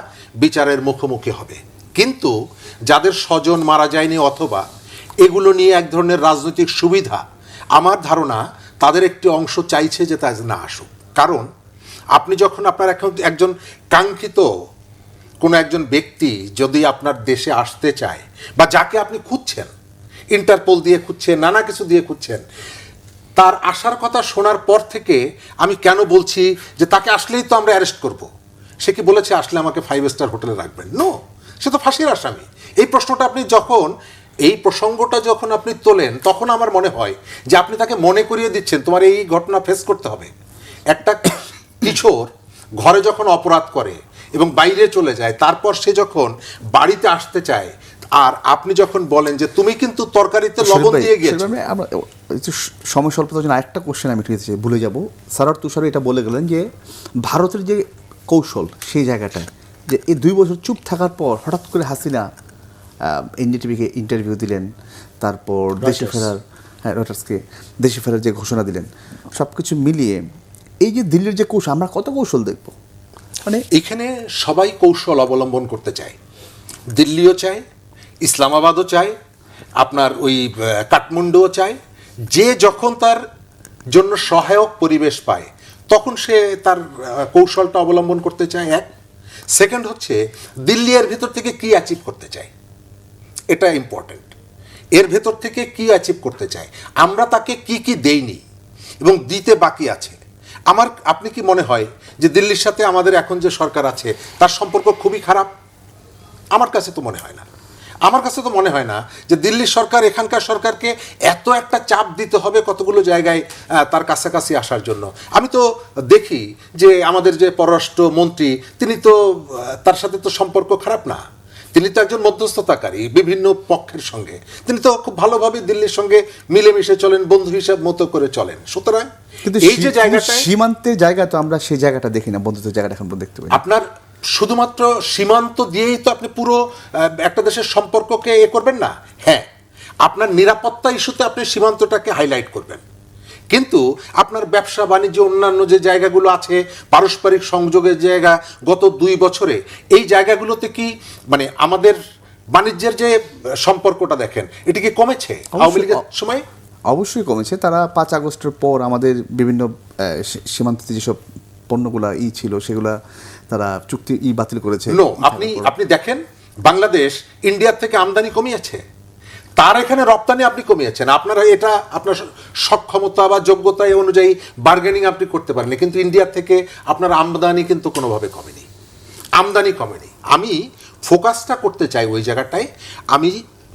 বিচারের মুখোমুখি হবে। কিন্তু যাদের স্বজন মারা যায়নি অথবা এগুলো নিয়ে এক ধরনের রাজনৈতিক সুবিধা, আমার ধারণা তাদের একটি অংশ চাইছে যে তা না আসুক। কারণ আপনি যখন আপনার একজন কাঙ্ক্ষিত কোনো একজন ব্যক্তি যদি আপনার দেশে আসতে চায় বা যাকে আপনি খুঁজছেন, ইন্টারপোল দিয়ে খুঁজছেন, নানা কিছু দিয়ে খুঁজছেন, তার আসার কথা শোনার পর থেকে আমি কেন বলছি যে তাকে আসলেই তো আমরা অ্যারেস্ট করব, সে কি বলেছে আসলে আমাকে 5 স্টার হোটেলে রাখবেন? নো, সে তো ফাঁসির আসামি। এই প্রশ্নটা আপনি যখন এই প্রসঙ্গটা যখন আপনি তোলেন তখন আমার মনে হয় যে আপনি তাকে মনে করিয়ে দিচ্ছেন তোমার এই ঘটনা ফেস করতে হবে। একটা কিশোর ঘরে যখন অপরাধ করে এবং বাইরে চলে যায়, তারপর সে যখন বাড়িতে আসতে চায়, আর আপনি যখন বলেন যে তুমি কিন্তু তরকারিতে লবণ দিয়ে গিয়েছো। আমরা সময় স্বল্পতার জন্য আরেকটা কোশ্চেন আমি ঠিক আছে ভুলে যাব। সরোয়ার তুষার এটা বলে গেলেন যে ভারতের যে কৌশল সেই জায়গাটায়, যে এই 2 বছর চুপ থাকার পর হঠাৎ করে হাসিনা এনডিটিভিকে ইন্টারভিউ দিলেন, তারপর দেশে ফেরার, রয়টার্সকে দেশে ফেরার যে ঘোষণা দিলেন, সব কিছু মিলিয়ে এই যে দিল্লির যে কৌশল, আমরা কত কৌশল দেখব? মানে এখানে সবাই কৌশল অবলম্বন করতে চায়, দিল্লিও চায়, ইসলামাবাদও চায়, আপনার ওই কাঠমান্ডুও চায়। যে যখন তার জন্য সহায়ক পরিবেশ পায় তখন সে তার কৌশলটা অবলম্বন করতে চায়। এক, সেকেন্ড হচ্ছে দিল্লি এর ভিতর থেকে কি অ্যাচিভ করতে চায়, এটা ইম্পর্টেন্ট। এর ভেতর থেকে কি অ্যাচিভ করতে চায়, আমরা তাকে কি কি দেইনি এবং দিতে বাকি আছে। আপনি কি মনে হয় যে দিল্লির সাথে আমাদের এখন যে সরকার আছে তার সম্পর্ক খুবই খারাপ? আমার কাছে তো মনে হয় না। আমার কাছে তো মনে হয় না যে দিল্লির সরকার এখানকার সরকারকে এত একটা চাপ দিতে হবে কতগুলো জায়গায় তার কাছাকাছি আসার জন্য। আমি তো দেখি যে আমাদের যে পররাষ্ট্র মন্ত্রী, তিনি তো তার সাথে তো সম্পর্ক খারাপ না, তিনি তো একজন মধ্যস্থতাকারী বিভিন্ন পক্ষের সঙ্গে, তিনি তো খুব ভালোভাবে দিল্লির সঙ্গে মিলেমিশে চলেন, বন্ধু হিসাব মতো করে চলেন। সুতরাং কিন্তু এই যে জায়গাটা সীমান্তের জায়গা, তো আমরা সেই জায়গাটা দেখি না, বন্ধুত্বের জায়গাটা এখন দেখতে পাই। আপনার শুধুমাত্র সীমান্ত দিয়েই তো আপনি পুরো একটা দেশের সম্পর্ককে করবেন না। হ্যাঁ, আপনার নিরাপত্তা ইস্যুতে আপনি সীমান্তটাকে হাইলাইট করবেন, কিন্তু আপনার ব্যবসা বাণিজ্য অন্যান্য যে জায়গাগুলো আছে, পারস্পরিক সংযোগের জায়গা, গত 2 বছরে এই জায়গাগুলোতে কি মানে আমাদের বাণিজ্যের যে সম্পর্কটা দেখেন, এটা কি কমেছে আওয়ামী লীগের সময়? অবশ্যই কমেছে। তারা 5 আগস্টের পর আমাদের বিভিন্ন সীমান্তে যেসব পণ্যগুলা ছিল সেগুলা তারা চুক্তি বাতিল করেছে। নো, আপনি দেখেন বাংলাদেশ ইন্ডিয়ার থেকে আমদানি কমিয়েছে, তার এখানে রপ্তানি আপনি কমিয়েছেন। আপনারা এটা আপনার সক্ষমতা বা যোগ্যতা অনুযায়ী বার্গেনিং আপনি করতে পারেন, কিন্তু ইন্ডিয়ার থেকে আপনার আমদানি কিন্তু কোনোভাবে কমেনি, আমদানি কমেনি। আমি ফোকাসটা করতে চাই ওই জায়গাটায়। আমি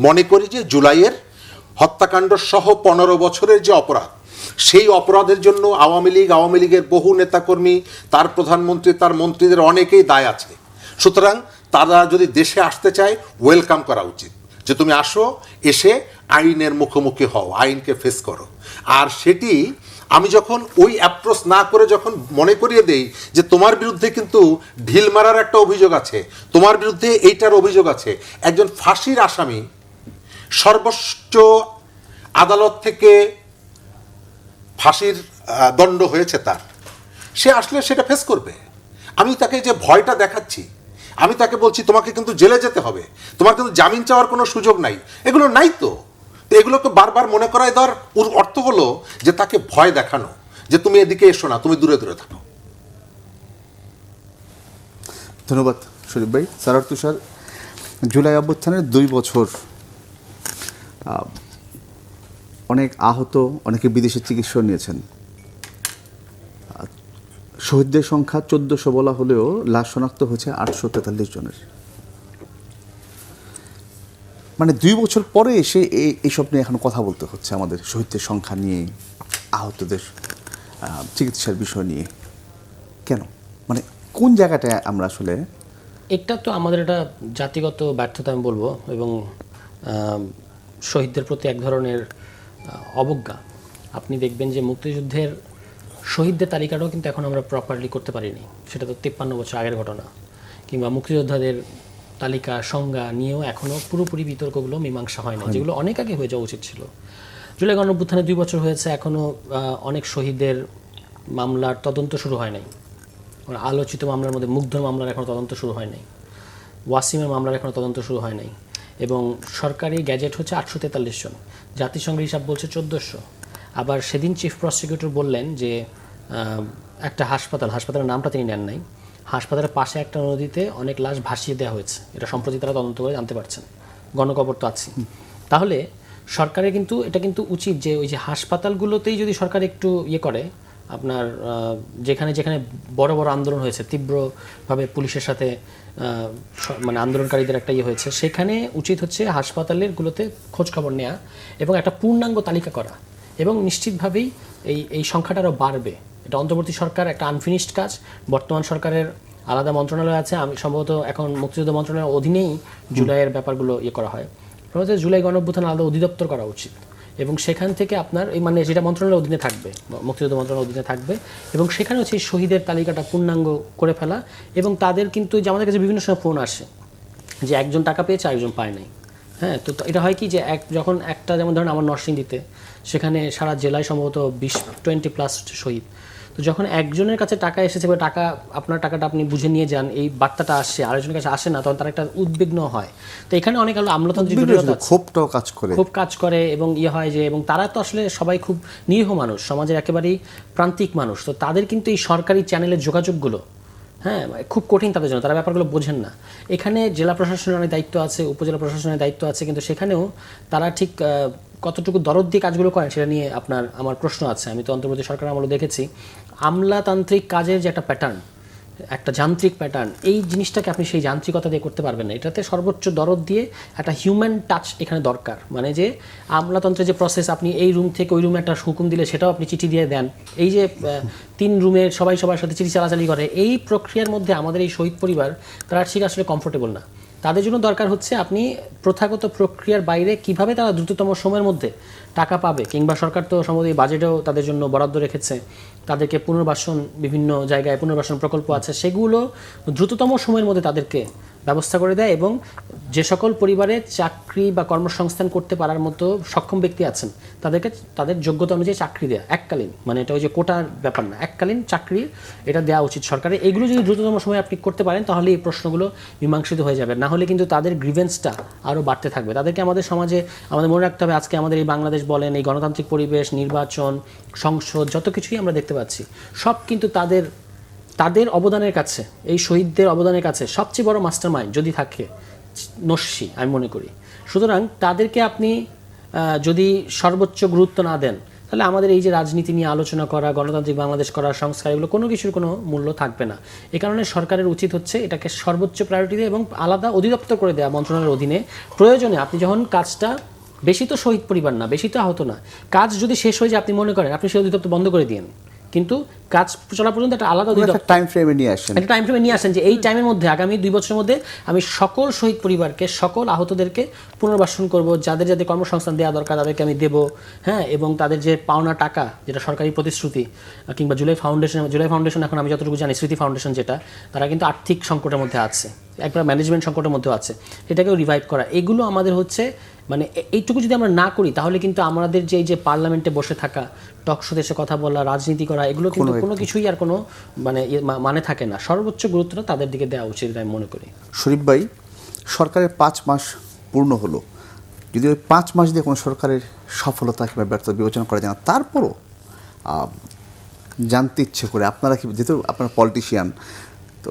মনে করি যে জুলাইয়ের হত্যাকাণ্ড সহ 15 বছরের যে অপরাধ, সেই অপরাধের জন্য আওয়ামী লীগের বহু নেতাকর্মী, তার প্রধানমন্ত্রী, তার মন্ত্রীদের অনেকেই দায় আছে। সুতরাং তারা যদি দেশে আসতে চায়, ওয়েলকাম করা উচিত, যে তুমি আসো, এসে আইনের মুখোমুখি হও, আইনকে ফেস করো। আর সেটি আমি যখন ওই অ্যাপ্রোচ না করে যখন মনে করিয়ে দেই যে তোমার বিরুদ্ধে কিন্তু ঢিল মারার একটা অভিযোগ আছে, তোমার বিরুদ্ধে এইটার অভিযোগ আছে, একজন ফাঁসির আসামি সর্বোচ্চ আদালত থেকে ফাঁসির দণ্ড হয়েছে তার, সে আসলে সেটা ফেস করবে। আমি তাকে যে ভয়টা দেখাচ্ছি, আমি তাকে বলছি তোমাকে কিন্তু জেলে যেতে হবে, তোমার কিন্তু জামিন চাওয়ার কোনো সুযোগ নাই, এগুলো নাই তো। এগুলোকে বারবার মনে করায় দেওয়ার অর্থ হলো যে তাকে ভয় দেখানো, যে তুমি এদিকে এসো না, তুমি দূরে দূরে থাকো। ধন্যবাদ শরীফ ভাই। সারার তুষার, জুলাই অভ্যুত্থানের 2 বছর, অনেক আহত, অনেকে বিদেশে চিকিৎসা নিয়েছেন। শহীদদের সংখ্যা 1400 বলা হলেও লাশ শনাক্ত হয়েছে 843 জনের। মানে 2 বছর পরে এসে এইসব নিয়ে এখন কথা বলতে হচ্ছে আমাদের, শহীদদের সংখ্যা নিয়ে, আহতদের চিকিৎসার বিষয় নিয়ে। কেন, মানে কোন জায়গাটায় আমরা আসলে? এটা তো আমাদের একটা জাতিগত ব্যর্থতা আমি বলবো, এবং শহীদদের প্রতি এক ধরনের অবজ্ঞা। আপনি দেখবেন যে মুক্তিযুদ্ধের শহীদদের তালিকাটাও কিন্তু এখন আমরা প্রপারলি করতে পারিনি, সেটা তো 53 বছর আগের ঘটনা। কিংবা মুক্তিযোদ্ধাদের তালিকা সংজ্ঞা নিয়েও এখনও পুরোপুরি বিতর্কগুলো মীমাংসা হয় না, যেগুলো অনেক আগে হয়ে যাওয়া উচিত ছিল। জুলাই গণঅভ্যুত্থানে 2 বছর হয়েছে, এখনও অনেক শহীদের মামলার তদন্ত শুরু হয় নাই। আলোচিত মামলার মধ্যে মুগ্ধর মামলার এখনও তদন্ত শুরু হয় নাই, ওয়াসিমের মামলার এখনও তদন্ত শুরু হয় নাই, এবং সরকারি গ্যাজেট হচ্ছে 843 জন, জাতিসংঘের হিসাব বলছে 1400। আবার সেদিন চিফ প্রসিকিউটর বললেন যে একটা হাসপাতালের নামটা তিনি নেন নাই, হাসপাতালের পাশে একটা নদীতে অনেক লাশ ভাসিয়ে দেওয়া হয়েছে, এটা সম্প্রতি তারা তদন্ত করে জানতে পারছেন, গণকবর তো আছে। তাহলে সরকারের কিন্তু এটা কিন্তু উচিত যে ওই যে হাসপাতালগুলোতেই যদি সরকার একটু করে, আপনার যেখানে যেখানে বড় বড় আন্দোলন হয়েছে, তীব্রভাবে পুলিশের সাথে মানে আন্দোলনকারীদের একটা হয়েছে, সেখানে উচিত হচ্ছে হাসপাতালেরগুলোতে খোঁজখবর নেওয়া এবং একটা পূর্ণাঙ্গ তালিকা করা, এবং নিশ্চিতভাবেই এই সংখ্যাটা আরও বাড়বে। এটা অন্তর্বর্তী সরকার একটা আনফিনিশড কাজ, বর্তমান সরকারের আলাদা মন্ত্রণালয় আছে, আমি সম্ভবত এখন মুক্তিযুদ্ধ মন্ত্রণালয়ের অধীনেই জুলাইয়ের ব্যাপারগুলো করা হয়। প্রথমত জুলাই গণঅভ্যুত্থান আলাদা অধিদপ্তর করা উচিত, এবং সেখান থেকে আপনার এই মানে যেটা মন্ত্রণালয়ের অধীনে থাকবে, মুক্তিযুদ্ধ মন্ত্রণালয়ের অধীনে থাকবে, এবং সেখানে হচ্ছে এই শহীদের তালিকাটা পূর্ণাঙ্গ করে ফেলা। এবং তাদের কিন্তু যে আমাদের কাছে বিভিন্ন সময় ফোন আসে যে একজন টাকা পেয়েছে আরেকজন পায় নাই। হ্যাঁ, তো এটা হয় কি যে যখন একটা, যেমন ধরেন আমার নরসিংদীতে, সেখানে সারা জেলায় সম্ভবত 20-20+ শহীদ, তো তো যখন একজনের কাছে টাকা এসেছে বা টাকা আপনার টাকাটা আপনি বুঝে নিয়ে যান, এই বার্তাটা আসছে, আরেকজনের কাছে আসে না, তখন তার একটা উদ্বিগ্ন হয়। তো এখানে অনেক আমলাতান্ত্রিক জটিলতা আছে, ক্ষোভটাও কাজ করে, খুব কাজ করে এবং হয় যে, এবং তারা তো আসলে সবাই খুব নিরীহ মানুষ, সমাজের একেবারেই প্রান্তিক মানুষ। তো তাদের কিন্তু এই সরকারি চ্যানেলের যোগাযোগগুলো খুব কঠিন তাদের জন্য, তারা ব্যাপারগুলো বোঝেন না। এখানে জেলা প্রশাসনের অনেক দায়িত্ব আছে, উপজেলা প্রশাসনের দায়িত্ব আছে, কিন্তু সেখানেও তারা ঠিক কতটুকু দরদ দিয়ে কাজগুলো করেন সেটা নিয়ে আমার প্রশ্ন আছে। আমি তো অন্তর্বর্তী সরকার আমলে দেখেছি আমলাতান্ত্রিক কাজের যে একটা প্যাটার্ন, একটা যান্ত্রিক প্যাটার্ন, এই জিনিসটাকে আপনি সেই যান্ত্রিকতা দিয়ে করতে পারবেন না। এটাতে সর্বোচ্চ দরদ দিয়ে একটা হিউম্যান টাচ এখানে দরকার। মানে যে আমলাতন্ত্রের যে প্রসেস, আপনি এই রুম থেকে ওই রুমে একটা হুকুম দিলে সেটাও আপনি চিঠি দিয়ে দেন, এই যে 3 রুমের সবাই সবার সাথে চিঠি চালাচালি করে, এই প্রক্রিয়ার মধ্যে আমাদের এই শহীদ পরিবার তারা ঠিক আসলে কমফোর্টেবল না। তাদের জন্য দরকার হচ্ছে আপনি প্রথাগত প্রক্রিয়ার বাইরে কিভাবে তারা দ্রুততম সময়ের মধ্যে টাকা পাবে, কিংবা সরকার তো সম্ভবত বাজেটেও তাদের জন্য বরাদ্দ রেখেছে, তাদেরকে পুনর্বাসন, বিভিন্ন জায়গায় পুনর্বাসন প্রকল্প আছে, সেগুলো দ্রুততম সময়ের মধ্যে তাদেরকে ব্যবস্থা করে দেয়। এবং যে সকল পরিবারে চাকরি বা কর্মসংস্থান করতে পারার মতো সক্ষম ব্যক্তি আছেন তাদেরকে তাদের যোগ্যতা অনুযায়ী চাকরি দেয়া, এককালীন, মানে এটা ওই যে কোটার ব্যাপার না, এককালীন চাকরি এটা দেওয়া উচিত সরকারের। এইগুলো যদি দ্রুততম সময়ে আপনি করতে পারেন তাহলে এই প্রশ্নগুলো মীমাংসিত হয়ে যাবে। না হলে কিন্তু তাদের গ্রিভেন্সটা আরও বাড়তে থাকবে। তাদেরকে আমাদের সমাজে আমাদের মনে রাখতে হবে, আজকে আমাদের এই বাংলাদেশ বলেন, এই গণতান্ত্রিক পরিবেশ, নির্বাচন, সংসদ, যত কিছুই আমরা দেখতে পাচ্ছি, সব কিন্তু তাদের অবদানের কাছে, এই শহীদদের অবদানের কাছে সবচেয়ে বড় মাস্টার মাইন্ড যদি থাকে নস্যি, আমি মনে করি। সুতরাং তাদেরকে আপনি যদি সর্বোচ্চ গুরুত্ব না দেন, তাহলে আমাদের এই যে রাজনীতি নিয়ে আলোচনা করা, গণতান্ত্রিক বাংলাদেশ করা, সংস্কার, এগুলো কোনো কিছুর কোনো মূল্য থাকবে না। এই কারণে সরকারের উচিত হচ্ছে এটাকে সর্বোচ্চ প্রায়োরিটি দিয়ে এবং আলাদা অধিদপ্তর করে দেওয়া মন্ত্রণালয়ের অধীনে। প্রয়োজনে আপনি যখন কাজটা, বেশি তো শহীদ পরিবার না, বেশি তো আহত না, কাজ যদি শেষ হয়ে যায় আপনি মনে করেন, আপনি সেই অধিদপ্তর বন্ধ করে দিন, কিন্তু কাজ চলা পর্যন্ত একটা আলাদা টাইম ফ্রেমে নিয়ে আসেন, একটা টাইম ফ্রেমে নিয়ে আসেন যে এই টাইমের মধ্যে আগামী 2 বছরের মধ্যে আমি সকল শহীদ পরিবারকে, সকল আহতদেরকে পুনর্বাসন করব, যাদের যাদের কর্মসংস্থান দেওয়া দরকার তাদেরকে আমি দেব, এবং তাদের যে পাওনা টাকা, যেটা সরকারি প্রতিশ্রুতি, কিংবা জুলাই ফাউন্ডেশন এখন আমি যতটুকু জানি, স্মৃতি ফাউন্ডেশন যেটা, তারা কিন্তু আর্থিক সংকটের মধ্যে আছে, একবার ম্যানেজমেন্ট সংকটের মধ্যেও আছে, এটাকেও রিভাইভ করা। এগুলো আমাদের হচ্ছে, মানে এইটুকু যদি আমরা না করি তাহলে কিন্তু আমাদের যে এই যে পার্লামেন্টে বসে থাকা, টক শোতে এসে কথা বলা, রাজনীতি করা, এগুলো কিন্তু কোনো কিছুই আর কোনো মানে থাকে না। সর্বোচ্চ গুরুত্বটা তাদের দিকে দেওয়া উচিত আমি মনে করি। শরীফ ভাই, সরকারের 5 মাস পূর্ণ হলো, যদি ওই 5 মাস দিয়ে কোনো সরকারের সফলতা কিংবা ব্যর্থতা বিবেচনা করা যায় না, তারপরও জানতে ইচ্ছে করে আপনারা কি, যেহেতু আপনারা পলিটিশিয়ান, তো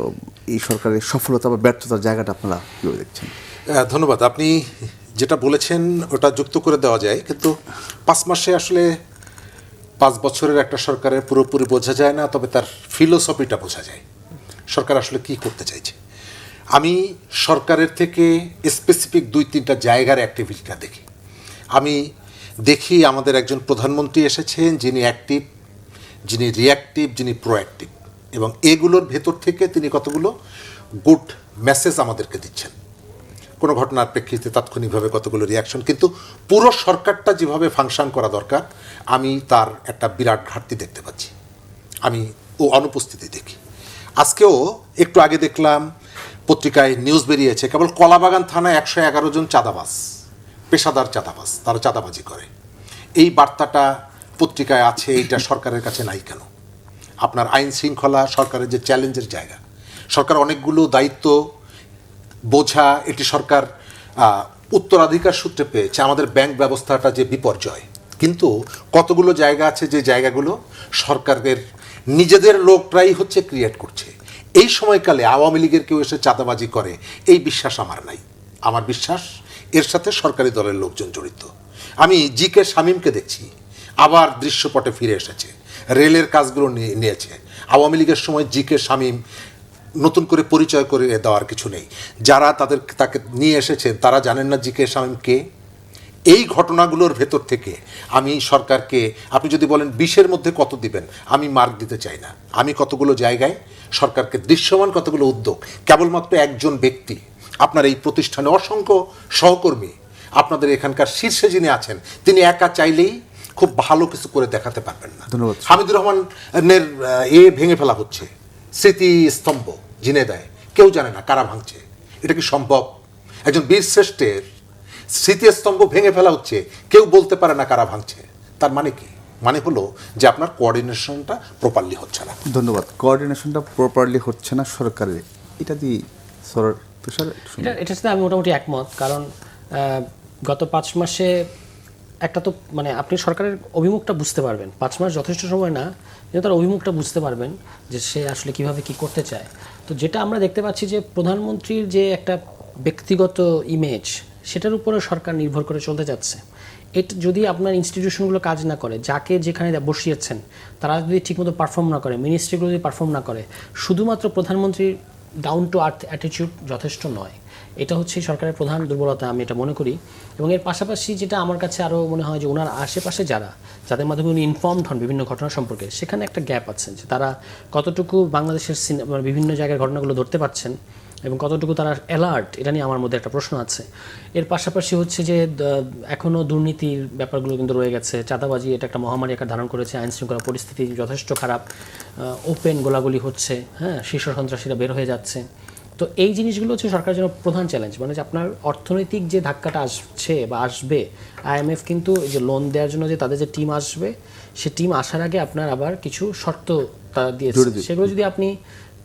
এই সরকারের সফলতা বা ব্যর্থতার জায়গাটা আপনারা কীভাবে দেখছেন? ধন্যবাদ। আপনি যেটা বলেছেন ওটা যুক্ত করে দেওয়া যায়, কিন্তু 5 মাসে আসলে 5 বছরের একটা সরকারের পুরোপুরি বোঝা যায় না, তবে তার ফিলোসফিটা বোঝা যায়, সরকার আসলে কি করতে চাইছে। আমি সরকারের থেকে স্পেসিফিক 2-3টা জায়গার অ্যাক্টিভিটিটা দেখি। আমি দেখি আমাদের একজন প্রধানমন্ত্রী এসেছেন যিনি অ্যাক্টিভ, যিনি রিঅ্যাক্টিভ, যিনি প্রোঅ্যাক্টিভ, এবং এগুলোর ভেতর থেকে তিনি কতগুলো গুড মেসেজ আমাদেরকে দিচ্ছেন। কোনো ঘটনার প্রেক্ষিতে তাৎক্ষণিকভাবে কতগুলো রিয়াকশন, কিন্তু পুরো সরকারটা যেভাবে ফাংশন করা দরকার আমি তার একটা বিরাট ঘাটতি দেখতে পাচ্ছি, আমি অনুপস্থিতি দেখি। আজকেও একটু আগে দেখলাম পত্রিকায় নিউজ বেরিয়েছে, কেবল কলাবাগান থানায় 111 জন চাঁদাবাজ, পেশাদার চাঁদাবাজ, তারা চাঁদাবাজি করে। এই বার্তাটা পত্রিকায় আছে, এইটা সরকারের কাছে নাই কেন? আপনার আইন শৃঙ্খলা সরকারের যে চ্যালেঞ্জের জায়গা, সরকার অনেকগুলো দায়িত্ব বোঝা, এটি সরকার উত্তরাধিকার সূত্রে পেয়েছে। আমাদের ব্যাংক ব্যবস্থাটা যে বিপর্যয়, কিন্তু কতগুলো জায়গা আছে যে জায়গাগুলো সরকারের নিজেদের লোকরাই হচ্ছে ক্রিয়েট করছে। এই সময়কালে আওয়ামী লীগের কেউ এসে চাঁদাবাজি করে এই বিশ্বাস আমার নাই। আমার বিশ্বাস এর সাথে সরকারি দলের লোকজন জড়িত। আমি জি.কে. শামীমকে দেখছি আবার দৃশ্যপটে ফিরে এসেছে, রেলের কাজগুলো নিয়েছে। আওয়ামী লীগের সময় জি.কে. শামীম নতুন করে পরিচয় করে দেওয়ার কিছু নেই। যারা তাকে নিয়ে এসেছেন তারা জানেন না জি.কে. শামীম কে। এই ঘটনাগুলোর ভেতর থেকে আমি সরকারকে, আপনি যদি বলেন 20-এর মধ্যে কত দিবেন, আমি মার্ক দিতে চাই না। আমি কতগুলো জায়গায় সরকারকে দৃশ্যমান কতগুলো উদ্যোগ, কেবলমাত্র একজন ব্যক্তি, আপনার এই প্রতিষ্ঠানে অসংখ্য সহকর্মী, আপনাদের এখানকার শীর্ষে যিনি আছেন, তিনি একা চাইলেই খুব ভালো কিছু করে দেখাতে পারবেন না। হামিদুর রহমানের ভেঙে ফেলা হচ্ছে, স্মৃতিস্তম্ভ ঝিনেদায়, কেউ জানে না কারা ভাঙছে। এটা কি সম্ভব? একজন বীরশ্রেষ্ঠের স্মৃতিস্তম্ভ ভেঙে ফেলা হচ্ছে, কেউ বলতে পারে না কারা ভাঙছে। তার মানে কি? মানে হলো যে আপনার কোঅর্ডিনেশনটা প্রপারলি হচ্ছে না। ধন্যবাদ। কোঅর্ডিনেশনটা প্রপারলি হচ্ছে না সরকারের, এটা দিয়ে তুষার এটার সাথে আমি মোটামুটি একমত। কারণ গত 5 মাসে একটা তো মানে আপনি সরকারের অভিমুখটা বুঝতে পারবেন, 5 মাস যথেষ্ট সময় না, কিন্তু তার অভিমুখটা বুঝতে পারবেন যে সে আসলে কিভাবে কি করতে চায়। তো যেটা আমরা দেখতে পাচ্ছি যে প্রধানমন্ত্রীর যে একটা ব্যক্তিগত ইমেজ, সেটার উপরে সরকার নির্ভর করে চলতে যাচ্ছে। এটা যদি আপনার ইনস্টিটিউশনগুলো কাজ না করে, যাকে যেখানে বসিয়েছেন তারা যদি ঠিকমতো পারফর্ম না করে, মিনিস্ট্রিগুলো যদি পারফর্ম না করে, শুধুমাত্র প্রধানমন্ত্রীর ডাউন টু আর্থ অ্যাটিটিউড যথেষ্ট নয়। এটা হচ্ছে সরকারের প্রধান দুর্বলতা, আমি এটা মনে করি। এবং এর পাশাপাশি যেটা আমার কাছে আরও মনে হয় যে ওনার আশেপাশে যাদের মাধ্যমে উনি ইনফর্মড হন বিভিন্ন ঘটনা সম্পর্কে, সেখানে একটা গ্যাপ আছে যে তারা কতটুকু বাংলাদেশের বিভিন্ন জায়গার ঘটনাগুলো ধরতে পারছেন এবং কতটুকু তারা অ্যালার্ট, এটা নিয়ে আমার মধ্যে একটা প্রশ্ন আছে। এর পাশাপাশি হচ্ছে যে এখনও দুর্নীতির ব্যাপারগুলো কিন্তু রয়ে গেছে, চাঁদাবাজি এটা একটা মহামারী আকার ধারণ করেছে, আইন শৃঙ্খলা পরিস্থিতি যথেষ্ট খারাপ, ওপেন গোলাগুলি হচ্ছে, হ্যাঁ, শীর্ষ সন্ত্রাসীরা বের হয়ে যাচ্ছে। তো এই জিনিসগুলো হচ্ছে সরকারের জন্য প্রধান চ্যালেঞ্জ। মানে যে আপনার অর্থনৈতিক যে ধাক্কাটা আসছে বা আসবে, IMF কিন্তু এই যে লোন দেওয়ার জন্য যে তাদের যে টিম আসবে, সে টিম আসার আগে আপনার আবার কিছু শর্ত তারা দিয়েছে, সেগুলো যদি আপনি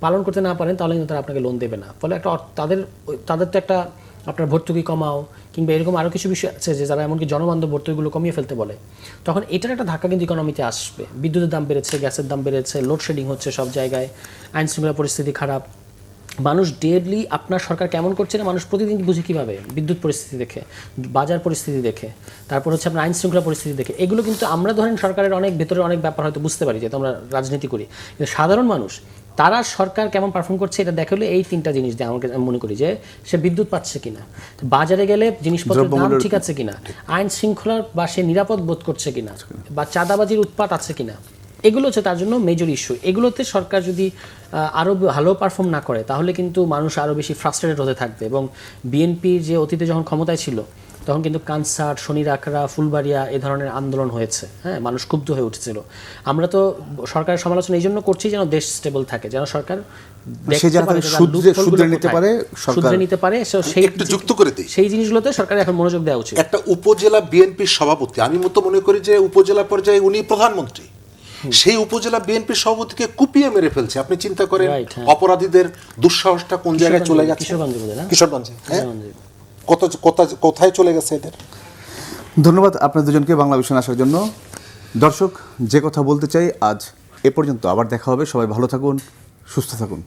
পালন করতে না পারেন তাহলে কিন্তু তারা আপনাকে লোন দেবে না। ফলে একটা তাদের তো একটা আপনার ভর্তুকি কমাও কিংবা এরকম আরও কিছু বিষয় আছে যে যারা এমনকি জনবান্ধব ভর্তুকিগুলো কমিয়ে ফেলতে বলে, তখন এটার একটা ধাক্কা কিন্তু ইকোনমিতে আসবে। বিদ্যুতের দাম বেড়েছে, গ্যাসের দাম বেড়েছে, লোডশেডিং হচ্ছে সব জায়গায়, আইন শৃঙ্খলা পরিস্থিতি খারাপ, মানুষ ডেডলি আপনার সরকার কেমন করছে না মানুষ প্রতিদিন বুঝে কীভাবে, বিদ্যুৎ পরিস্থিতি দেখে, বাজার পরিস্থিতি দেখে, তারপর হচ্ছে আপনার আইন শৃঙ্খলা পরিস্থিতি দেখে। এগুলো কিন্তু আমরা ধরেন সরকারের অনেক ভেতরে অনেক ব্যাপার হয়তো বুঝতে পারি, যেহেতু আমরা রাজনীতি করি, কিন্তু সাধারণ মানুষ তারা সরকার কেমন পারফর্ম করছে এটা দেখালে এই 3টা জিনিস দিয়ে আমাকে আমি মনে করি যে সে বিদ্যুৎ পাচ্ছে কিনা, বাজারে গেলে জিনিসপত্রের দাম ঠিক আছে কিনা, আইন শৃঙ্খলার বা সে নিরাপদ বোধ করছে কিনা, বা চাঁদাবাজির উৎপাত আছে কিনা, এগুলো হচ্ছে তার জন্য মেজর ইস্যু। এগুলোতে সরকার যদি আরও ভালো পারফর্ম না করে তাহলে কিন্তু মানুষ আরও বেশি ফ্রাস্ট্রেটেড হতে থাকবে। এবং বিএনপি যে অতীতে যখন ক্ষমতায় ছিল তখন কিন্তু কানসার্ট, শনির আখড়া, ফুলবাড়িয়া এ ধরনের আন্দোলন হয়েছে, হ্যাঁ, মানুষ ক্ষুব্ধ হয়ে উঠেছিল। আমরা তো সরকারের সমালোচনা এই জন্য করছি যেন দেশ স্টেবল থাকে, যেন সরকার শুধরে নিতে পারে। একটু যুক্ত করে দিই, সেই জিনিসগুলোতে সরকার এখন মনোযোগ দেওয়া উচিত। একটা উপজেলা বিএনপির সভাপতি, আমি মতো মনে করি যে উপজেলা পর্যায়ে উনি প্রধানমন্ত্রী, সেই উপজেলা বিএনপির সভাপতিকে কুপিয়ে মেরে ফেলছে। আপনি চিন্তা করেন অপরাধীদের দুঃসাহসটা কোন জায়গায় চলে গেছে। কিশোরগঞ্জে কোথায় চলে গেছে এদের। ধন্যবাদ আপনার দুজনকে বাংলা ভিশন আসার জন্য। দর্শক, যে কথা বলতে চাই আজ এ পর্যন্ত, আবার দেখা হবে। সবাই ভালো থাকুন, সুস্থ থাকুন।